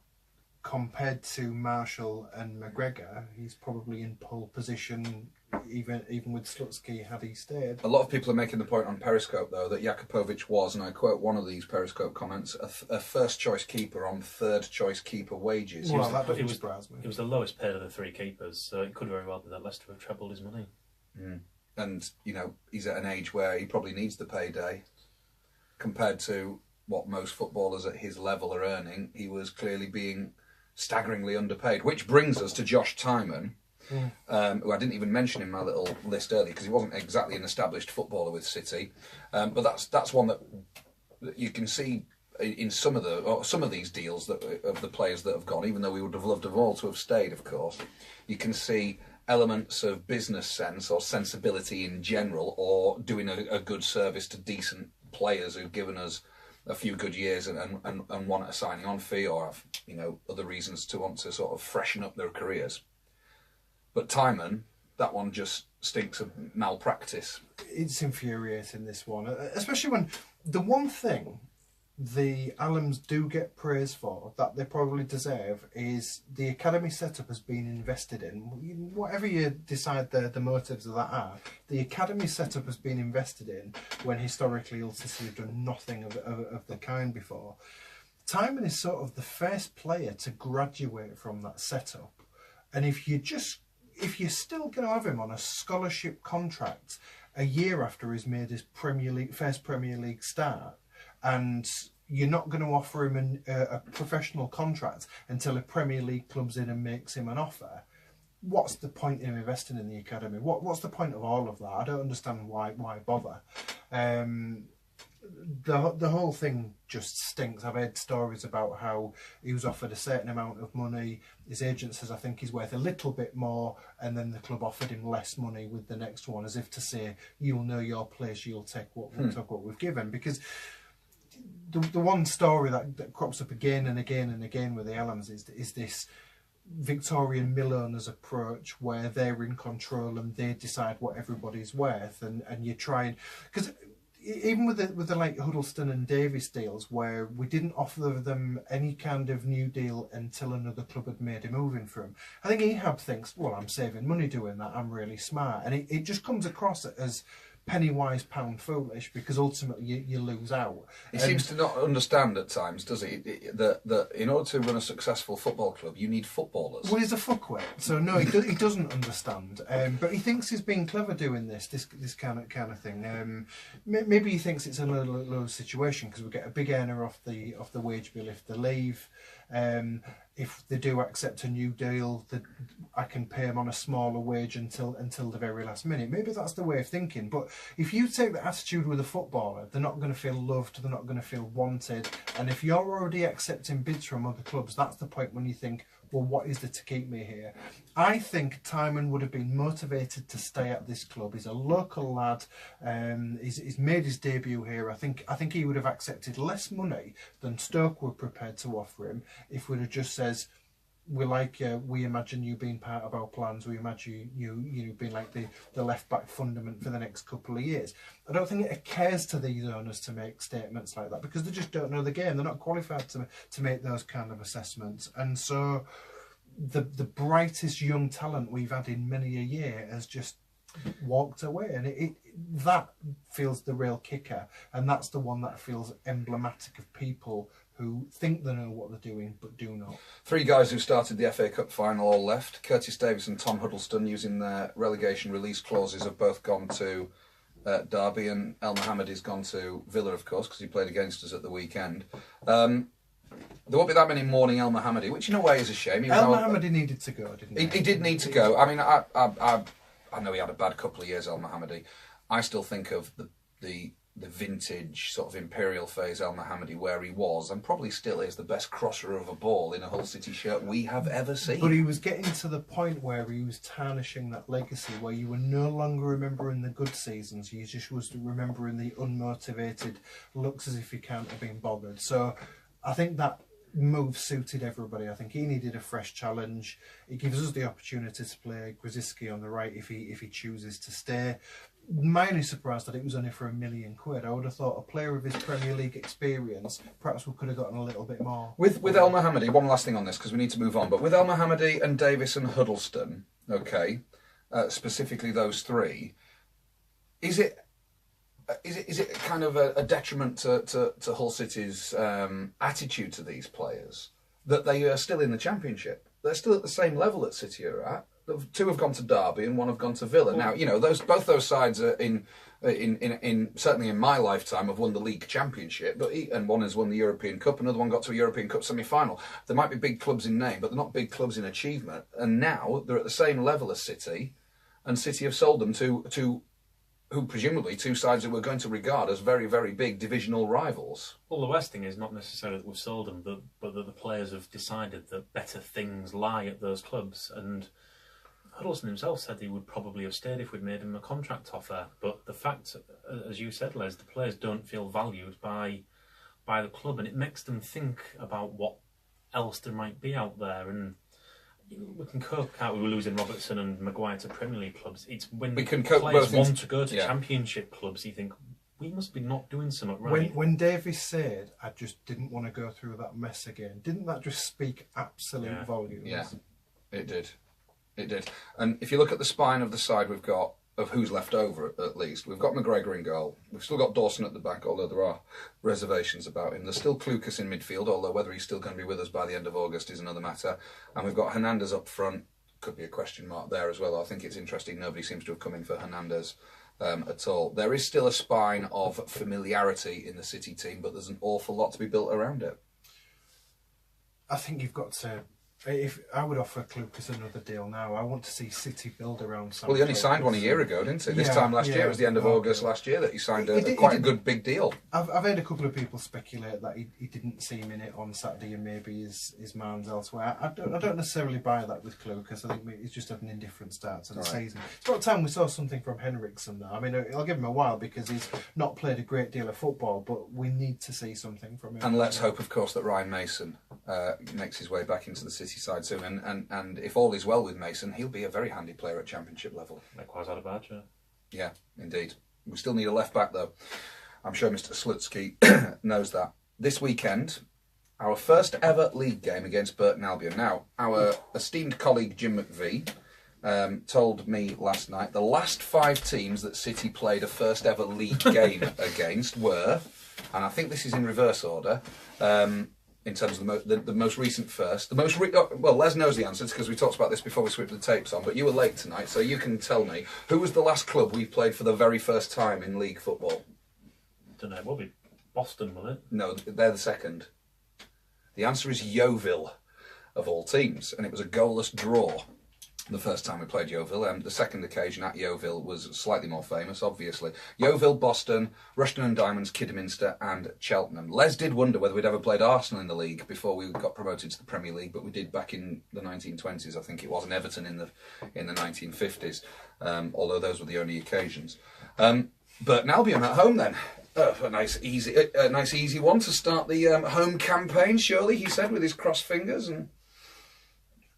compared to Marshall and McGregor, he's probably in pole position, even with Slutsky had he stayed. A lot of people are making the point on Periscope, though, that Jakupovic was, and I quote one of these Periscope comments, a first-choice keeper on third-choice keeper wages. Well, that doesn't surprise me. It was the lowest paid of the three keepers, so it could very well be that Leicester have trebled his money. Mm. And, he's at an age where he probably needs the payday. Compared to what most footballers at his level are earning, he was clearly being staggeringly underpaid. Which brings us to Josh Timon, who I didn't even mention in my little list earlier because he wasn't exactly an established footballer with City, but that's one that you can see in some of these deals of the players that have gone, even though we would have loved them all to have stayed, of course. You can see elements of business sense or sensibility in general, or doing a good service to decent players who've given us a few good years and want a signing on fee, or have, other reasons to want to sort of freshen up their careers. But Timon, that one just stinks of malpractice. It's infuriating, this one, especially when the one thing the Allams do get praise for, that they probably deserve, is the academy setup has been invested in. Whatever you decide the motives of that are, the academy setup has been invested in when historically Hull City have done nothing of the kind before. Timon is sort of the first player to graduate from that setup, and if you're still going to have him on a scholarship contract a year after he's made his first Premier League start, and you're not going to offer him a professional contract until a Premier League club's in and makes him an offer, what's the point in investing in the academy? What's the point of all of that? I don't understand why bother. The whole thing just stinks. I've heard stories about how he was offered a certain amount of money. His agent says, I think he's worth a little bit more, and then the club offered him less money with the next one, as if to say, you'll know your place, you'll take what we've given. Because the one story that crops up again and again and again with the Allams is this Victorian mill owners approach, where they're in control and they decide what everybody's worth, and you try and, because even with the like Huddleston and Davis deals, where we didn't offer them any kind of new deal until another club had made a move in for him, I think Ehab thinks, well, I'm saving money doing that, I'm really smart, and it just comes across as penny wise, pound foolish, because ultimately you lose out. He seems to not understand at times, does he, that in order to run a successful football club, you need footballers. Well, he's a fuckwit, so no, he doesn't understand. But he thinks he's being clever doing this kind of thing. Maybe he thinks it's a low situation because we get a big earner off the wage bill if they leave. If they do accept a new deal, that I can pay them on a smaller wage until the very last minute. Maybe that's the way of thinking. But if you take the attitude with a footballer, they're not going to feel loved, they're not going to feel wanted. And if you're already accepting bids from other clubs, that's the point when you think, well, what is there to keep me here? I think Timon would have been motivated to stay at this club. He's a local lad. He's made his debut here. I think he would have accepted less money than Stoke were prepared to offer him if we'd have just says, we like you, we imagine you being part of our plans, we imagine you being like the left back fundament for the next couple of years. I don't think it occurs to these owners to make statements like that because they just don't know the game. They're not qualified to make those kind of assessments. And so the brightest young talent we've had in many a year has just walked away, and that feels the real kicker, and that's the one that feels emblematic of people who think they know what they're doing but do not. Three guys who started the FA Cup final all left. Curtis Davis and Tom Huddleston, using their relegation release clauses, have both gone to Derby, and El Mohammadi's gone to Villa, of course, because he played against us at the weekend. There won't be that many mourning El Mohammadi, which in a way is a shame. El Mohammadi needed to go, didn't he? He did need to go. I mean, I know he had a bad couple of years, El Mohammadi. I still think of the vintage sort of imperial phase El Mohammadi, where he was, and probably still is, the best crosser of a ball in a Hull City shirt we have ever seen. But he was getting to the point where he was tarnishing that legacy, where you were no longer remembering the good seasons, you just was remembering the unmotivated looks as if he can't have been bothered. So I think that move suited everybody. I think he needed a fresh challenge. It gives us the opportunity to play Grzyski on the right if he chooses to stay. Mildly surprised that it was only for £1 million. I would have thought a player of his Premier League experience, perhaps we could have gotten a little bit more. With El Mohammadi, one last thing on this because we need to move on. But with El Mohammadi and Davis and Huddleston, okay, specifically those three, is it kind of a detriment to Hull City's attitude to these players that they are still in the Championship? They're still at the same level that City are at. Two have gone to Derby and one have gone to Villa. Now, you know, both those sides are in certainly in my lifetime, have won the league championship, and one has won the European Cup, another one got to a European Cup semi-final. There might be big clubs in name, but they're not big clubs in achievement. And now they're at the same level as City, and City have sold them to who presumably two sides that we're going to regard as very, very big divisional rivals. Well, the worst thing is not necessarily that we've sold them, but that the players have decided that better things lie at those clubs. And Huddleston himself said he would probably have stayed if we'd made him a contract offer. But the fact, as you said, Les, the players don't feel valued by the club, and it makes them think about what else there might be out there. And we can cope out. We were losing Robertson and Maguire to Premier League clubs. It's when we can cope players want to go to Championship clubs, you think, we must be not doing something right. When Davies said, I just didn't want to go through that mess again, didn't that just speak absolute volumes? Yeah, it did. It did. And if you look at the spine of the side we've got, of who's left over at least, we've got McGregor in goal. We've still got Dawson at the back, although there are reservations about him. There's still Klukas in midfield, although whether he's still going to be with us by the end of August is another matter. And we've got Hernandez up front. Could be a question mark there as well. I think it's interesting nobody seems to have come in for Hernandez at all. There is still a spine of familiarity in the City team, but there's an awful lot to be built around it. I think you've got to... If I would offer Klukas another deal now, I want to see City build around something. Well, he only signed one a year ago, didn't he? This time last year, it was the end of August last year that he signed quite a good big deal. I've heard a couple of people speculate that he didn't see him in it on Saturday and maybe his mind's elsewhere. I don't necessarily buy that with Klukas. I think he's just had an indifferent start to the season. It's about time we saw something from Henriksen now. I mean, I'll give him a while because he's not played a great deal of football, but we need to see something from him. And let's hope, of course, that Ryan Mason makes his way back into the City side soon. And if all is well with Mason, he'll be a very handy player at Championship level. Likewise, Adebayo. Yeah, indeed. We still need a left back, though. I'm sure Mr. Slutsky knows that. This weekend, our first ever league game against Burton Albion. Now, our esteemed colleague Jim McVie told me last night the last 5 teams that City played a first ever league game against were, and I think this is in reverse order, in terms of the most recent first. Well, Les knows the answers because we talked about this before we switched the tapes on, but you were late tonight, so you can tell me, who was the last club we played for the very first time in league football? I don't know, it will be Boston, will it? No, they're the second. The answer is Yeovil, of all teams, and it was a goalless draw the first time we played Yeovil. The second occasion at Yeovil was slightly more famous, obviously. Yeovil, Boston, Rushden and Diamonds, Kidderminster and Cheltenham. Les did wonder whether we'd ever played Arsenal in the league before we got promoted to the Premier League, but we did back in the 1920s, I think it was, and Everton in the 1950s, although those were the only occasions. Burton Albion at home then. A nice easy one to start the home campaign, surely, he said with his crossed fingers. And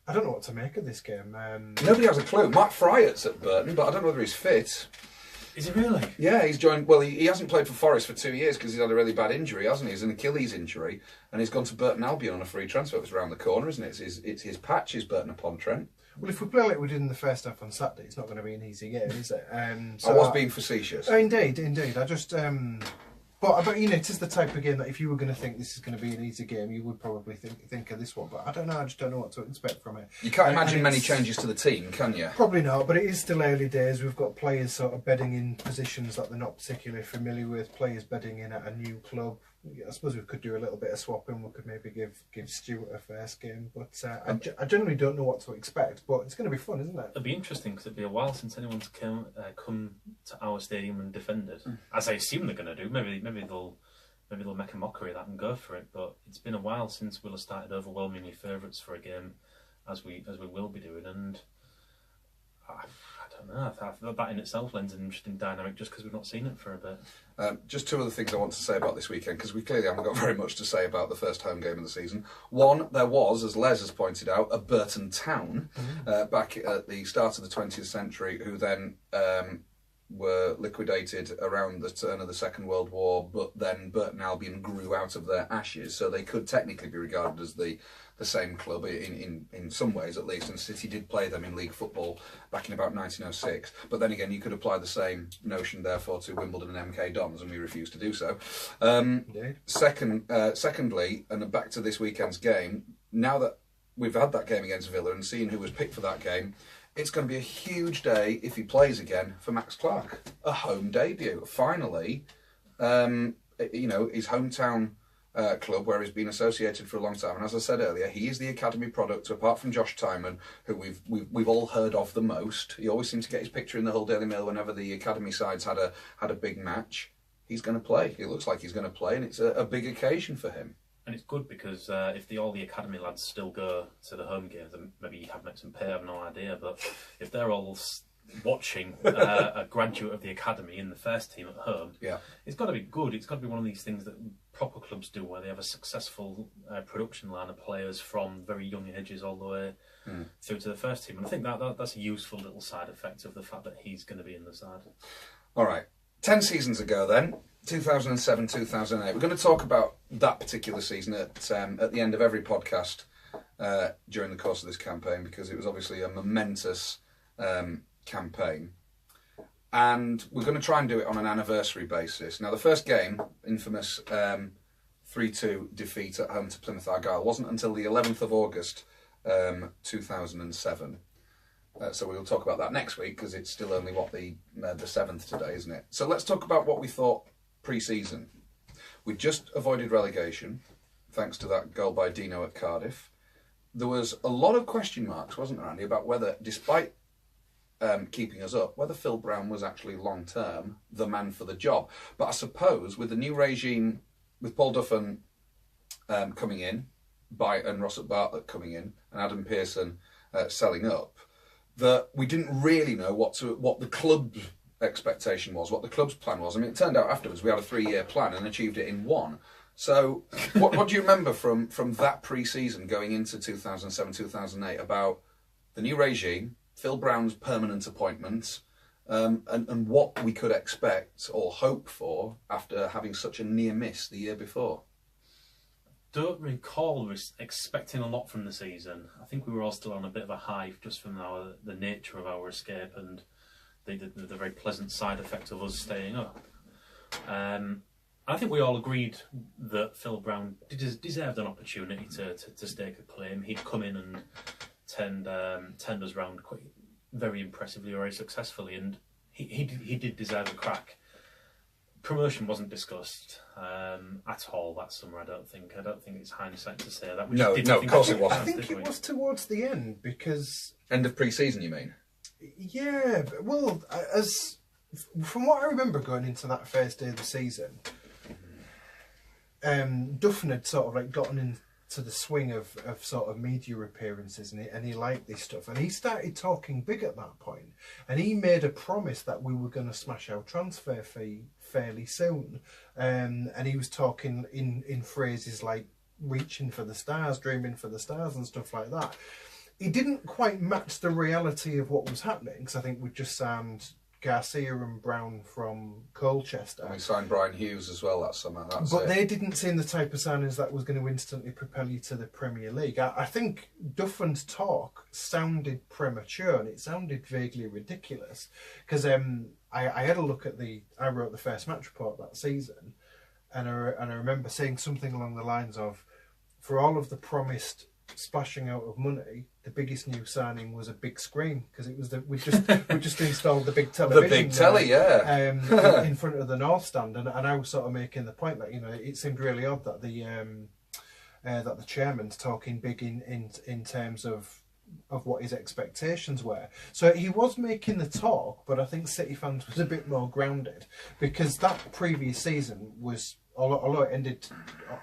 I don't know what to make of this game. Nobody has a clue. Mark Fryatt's at Burton, but I don't know whether he's fit. Is he really? Yeah, he's joined... Well, he hasn't played for Forest for 2 years because he's had a really bad injury, hasn't he? He's an Achilles injury, and he's gone to Burton Albion on a free transfer. It's around the corner, isn't it? It's his patch, is Burton-upon-Trent. Well, if we play like we did in the first half on Saturday, it's not going to be an easy game, is it? So I was being facetious. Indeed. I just... But you know, it is the type of game that if you were going to think this is going to be an easy game, you would probably think of this one. But I don't know. I just don't know what to expect from it. You can't imagine many changes to the team, can you? Probably not. But it is still early days. We've got players sort of bedding in positions that they're not particularly familiar with. Players bedding in at a new club. I suppose we could do a little bit of swapping. We could maybe give Stuart a first game. But I generally don't know what to expect. But it's going to be fun, isn't it? It'll be interesting because it'll be a while since anyone's come to our stadium and defended. As I assume they're going to do. Maybe they'll make a mockery of that and go for it. But it's been a while since we'll have started overwhelmingly favourites for a game, as we will be doing. And I don't know. I thought that in itself lends an interesting dynamic just because we've not seen it for a bit. Just 2 other things I want to say about this weekend, because we clearly haven't got very much to say about the first home game of the season. One, there was, as Les has pointed out, a Burton town back at the start of the 20th century who then were liquidated around the turn of the Second World War, but then Burton Albion grew out of their ashes, so they could technically be regarded as the same club in some ways at least, and City did play them in league football back in about 1906. But then again, you could apply the same notion therefore to Wimbledon and MK Dons, and we refuse to do so. Secondly, and back to this weekend's game, now that we've had that game against Villa and seen who was picked for that game, it's going to be a huge day if he plays again for Max Clark. A home debut. Finally, his hometown club where he's been associated for a long time. And as I said earlier, he is the academy product, apart from Josh Timon, who we've all heard of the most. He always seems to get his picture in the Hull Daily Mail whenever the academy sides had a big match. He's going to play. It looks like he's going to play, and it's a big occasion for him. And it's good because if all the academy lads still go to the home games, and maybe you have met some pay, I have no idea, but if they're all watching a graduate of the academy in the first team at home, it's got to be good. It's got to be one of these things that proper clubs do, where they have a successful production line of players from very young ages all the way through to the first team. And I think that's a useful little side effect of the fact that he's going to be in the side. All right. 10 seasons ago then, 2007, 2008. We're going to talk about that particular season at the end of every podcast during the course of this campaign, because it was obviously a momentous campaign. And we're going to try and do it on an anniversary basis. Now, the first game, infamous 3-2 defeat at home to Plymouth Argyle, wasn't until the 11th of August 2007. So we'll talk about that next week, because it's still only, the 7th today, isn't it? So let's talk about what we thought pre-season. We just avoided relegation, thanks to that goal by Dino at Cardiff. There was a lot of question marks, wasn't there, Andy, about whether, despite keeping us up, whether Phil Brown was actually long-term the man for the job. But I suppose with the new regime, with Paul Duffin coming in, and Rossett Bartlett coming in, and Adam Pearson selling up, that we didn't really know what the club's expectation was, what the club's plan was. I mean, it turned out afterwards we had a 3-year plan and achieved it in one. So what do you remember from that pre-season going into 2007, 2008 about the new regime, Phil Brown's permanent appointment, and what we could expect or hope for after having such a near miss the year before? Don't recall expecting a lot from the season. I think we were all still on a bit of a high just from the nature of our escape and the very pleasant side effect of us staying up. I think we all agreed that Phil Brown deserved an opportunity to stake a claim. He'd come in and turned us round quite very impressively, very successfully, and he did deserve a crack. Promotion wasn't discussed at all that summer. I don't think it's hindsight to say that. No, of course it wasn't. I think it was towards the end, because end of pre-season, you mean? Yeah, well, from what I remember going into that first day of the season, Duffin had sort of gotten into the swing of sort of media appearances, and he liked this stuff, and he started talking big at that point, and he made a promise that we were going to smash our transfer fee fairly soon, and he was talking in phrases like reaching for the stars, dreaming for the stars and stuff like that. He didn't quite match the reality of what was happening, because I think we just signed Garcia and Brown from Colchester. And we signed Brian Hughes as well that summer. They didn't seem the type of signings that was going to instantly propel you to the Premier League. I think Duffin's talk sounded premature, and it sounded vaguely ridiculous, because I had a look at I wrote the first match report that season, and I remember saying something along the lines of, for all of the promised splashing out of money, the biggest new signing was a big screen, because it was we just installed the big television, the big telly, in front of the North Stand, and I was sort of making the point that it seemed really odd that the chairman's talking big in terms of what his expectations were. So he was making the talk, but I think City fans was a bit more grounded, because that previous season was, although it ended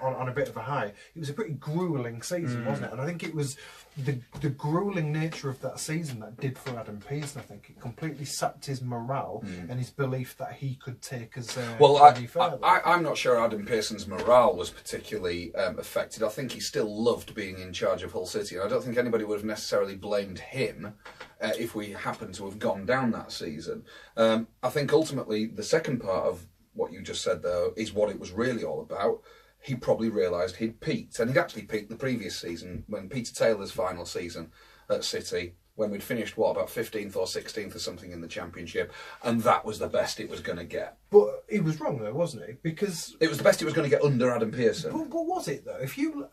on a bit of a high, it was a pretty gruelling season, wasn't it? And I think it was the gruelling nature of that season that did for Adam Pearson. I think it completely sapped his morale and his belief that he could take us any further. I'm not sure Adam Pearson's morale was particularly affected. I think he still loved being in charge of Hull City, and I don't think anybody would have necessarily blamed him if we happened to have gone down that season. I think ultimately the second part of what you just said, though, is what it was really all about. He probably realised he'd peaked, and he'd actually peaked the previous season, when Peter Taylor's final season at City, when we'd finished, about 15th or 16th or something in the Championship, and that was the best it was going to get. But he was wrong, though, wasn't he? Because it was the best it was going to get under Adam Pearson. But was it, though? If you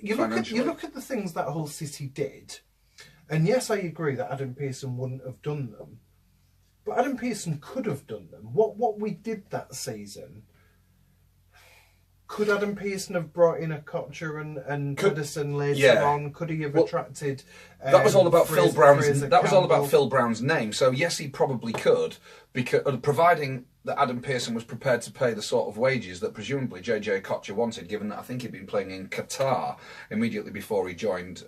look at the things that Hull City did, And yes, I agree that Adam Pearson wouldn't have done them. But Adam Pearson could have done them. What we did that season, could Adam Pearson have brought in a Kocher and Pedersen later on? Could he have attracted? That was all about Phil Brown's. Fraser That was all about Campbell? Phil Brown's name. So yes, he probably could, because providing that Adam Pearson was prepared to pay the sort of wages that presumably JJ Kocher wanted, given that I think he'd been playing in Qatar immediately before he joined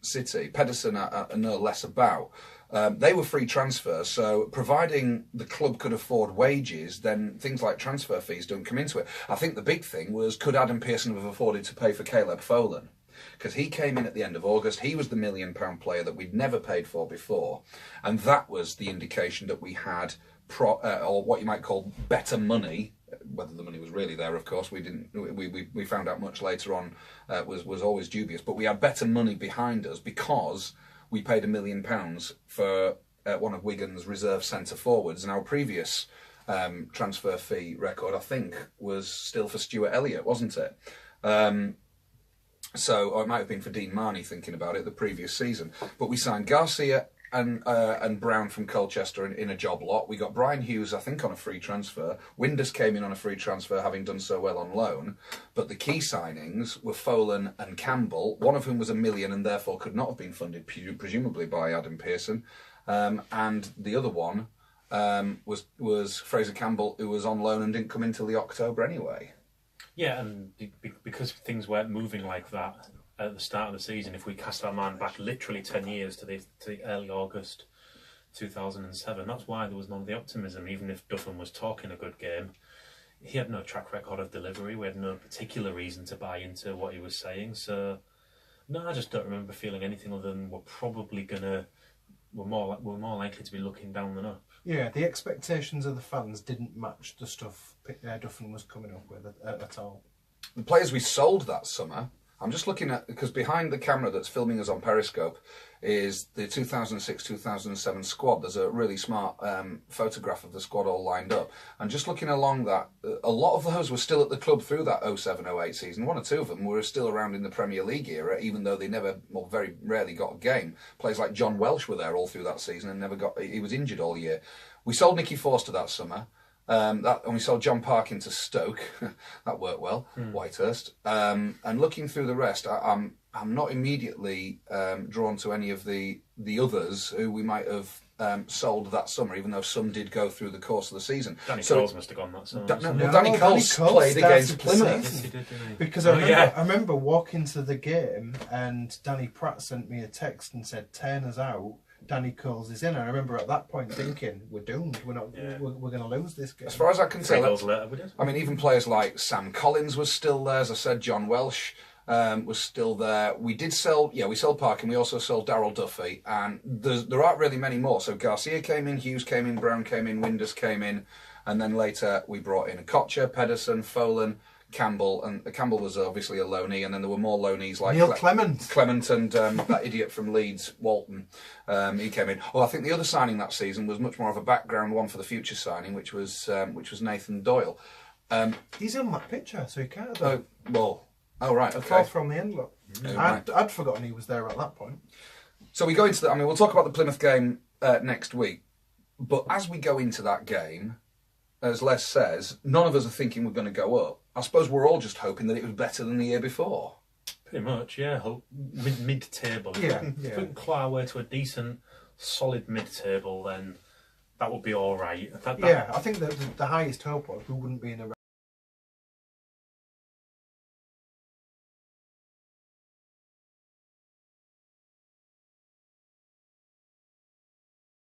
City. Pedersen are no less about. They were free transfers, so providing the club could afford wages, then things like transfer fees don't come into it. I think the big thing was, could Adam Pearson have afforded to pay for Caleb Folan? Because he came in at the end of August, he was the £1 million player that we'd never paid for before, and that was the indication that we had, or what you might call better money. Whether the money was really there, of course, we didn't. We found out much later on. Was always dubious, but we had better money behind us because we paid £1 million for one of Wigan's reserve centre forwards, and our previous transfer fee record, I think, was still for Stuart Elliott, wasn't it? Or it might have been for Dean Marnie, thinking about it, the previous season. But we signed Garcia and Brown from Colchester in a job lot. We got Brian Hughes, I think, on a free transfer. Winders came in on a free transfer, having done so well on loan. But the key signings were Folan and Campbell, one of whom was £1 million and therefore could not have been funded, presumably by Adam Pearson. And the other one was Fraser Campbell, who was on loan and didn't come in till the October anyway. Yeah, and because things weren't moving like that at the start of the season, if we cast our mind back literally 10 years to the early August 2007, that's why there was none of the optimism. Even if Duffin was talking a good game, he had no track record of delivery. We had no particular reason to buy into what he was saying. So, no, I just don't remember feeling anything other than we're more likely to be looking down than up. Yeah, the expectations of the fans didn't match the stuff Duffin was coming up with at all. The players we sold that summer, I'm just looking at, because behind the camera that's filming us on Periscope is the 2006-2007 squad. There's a really smart photograph of the squad all lined up. And just looking along that, a lot of those were still at the club through that 07-08 season. One or two of them were still around in the Premier League era, even though they never, or very rarely got a game. Players like John Welsh were there all through that season and he was injured all year. We sold Nicky Forster that summer. And we sold John Parkin to Stoke. That worked well, Whitehurst. And looking through the rest, I'm not immediately drawn to any of the others who we might have sold that summer, even though some did go through the course of the season. Danny Coles must have gone that summer. Danny Coles played against Plymouth. Yes, he did, didn't he? Because I remember walking to the game and Danny Pratt sent me a text and said, Turner's out, Danny Coles is in. And I remember at that point thinking, we're doomed. We're going to lose this game. As far as I can tell, later, we did. I mean, even players like Sam Collins was still there. As I said, John Welsh was still there. We did sell, we sold Parkin. We also sold Darryl Duffy, and there aren't really many more. So Garcia came in, Hughes came in, Brown came in, Winders came in, and then later we brought in a Kocher, Pedersen, Folan, Campbell, and Campbell was obviously a loanee, and then there were more loanees like Neil Clement and that idiot from Leeds, Walton. He came in. I think the other signing that season was much more of a background one for the future signing, which was Nathan Doyle. He's in that picture, so he can't. Oh right, okay. Far from the end, look. I'd forgotten he was there at that point. So we go into that. I mean, we'll talk about the Plymouth game next week, but as we go into that game, as Les says, none of us are thinking we're going to go up. I suppose we're all just hoping that it was better than the year before. Pretty much, yeah. Mid-table. Yeah. If we can claw our way to a decent, solid mid-table, then that would be all right. I think that the highest hope was we wouldn't be in a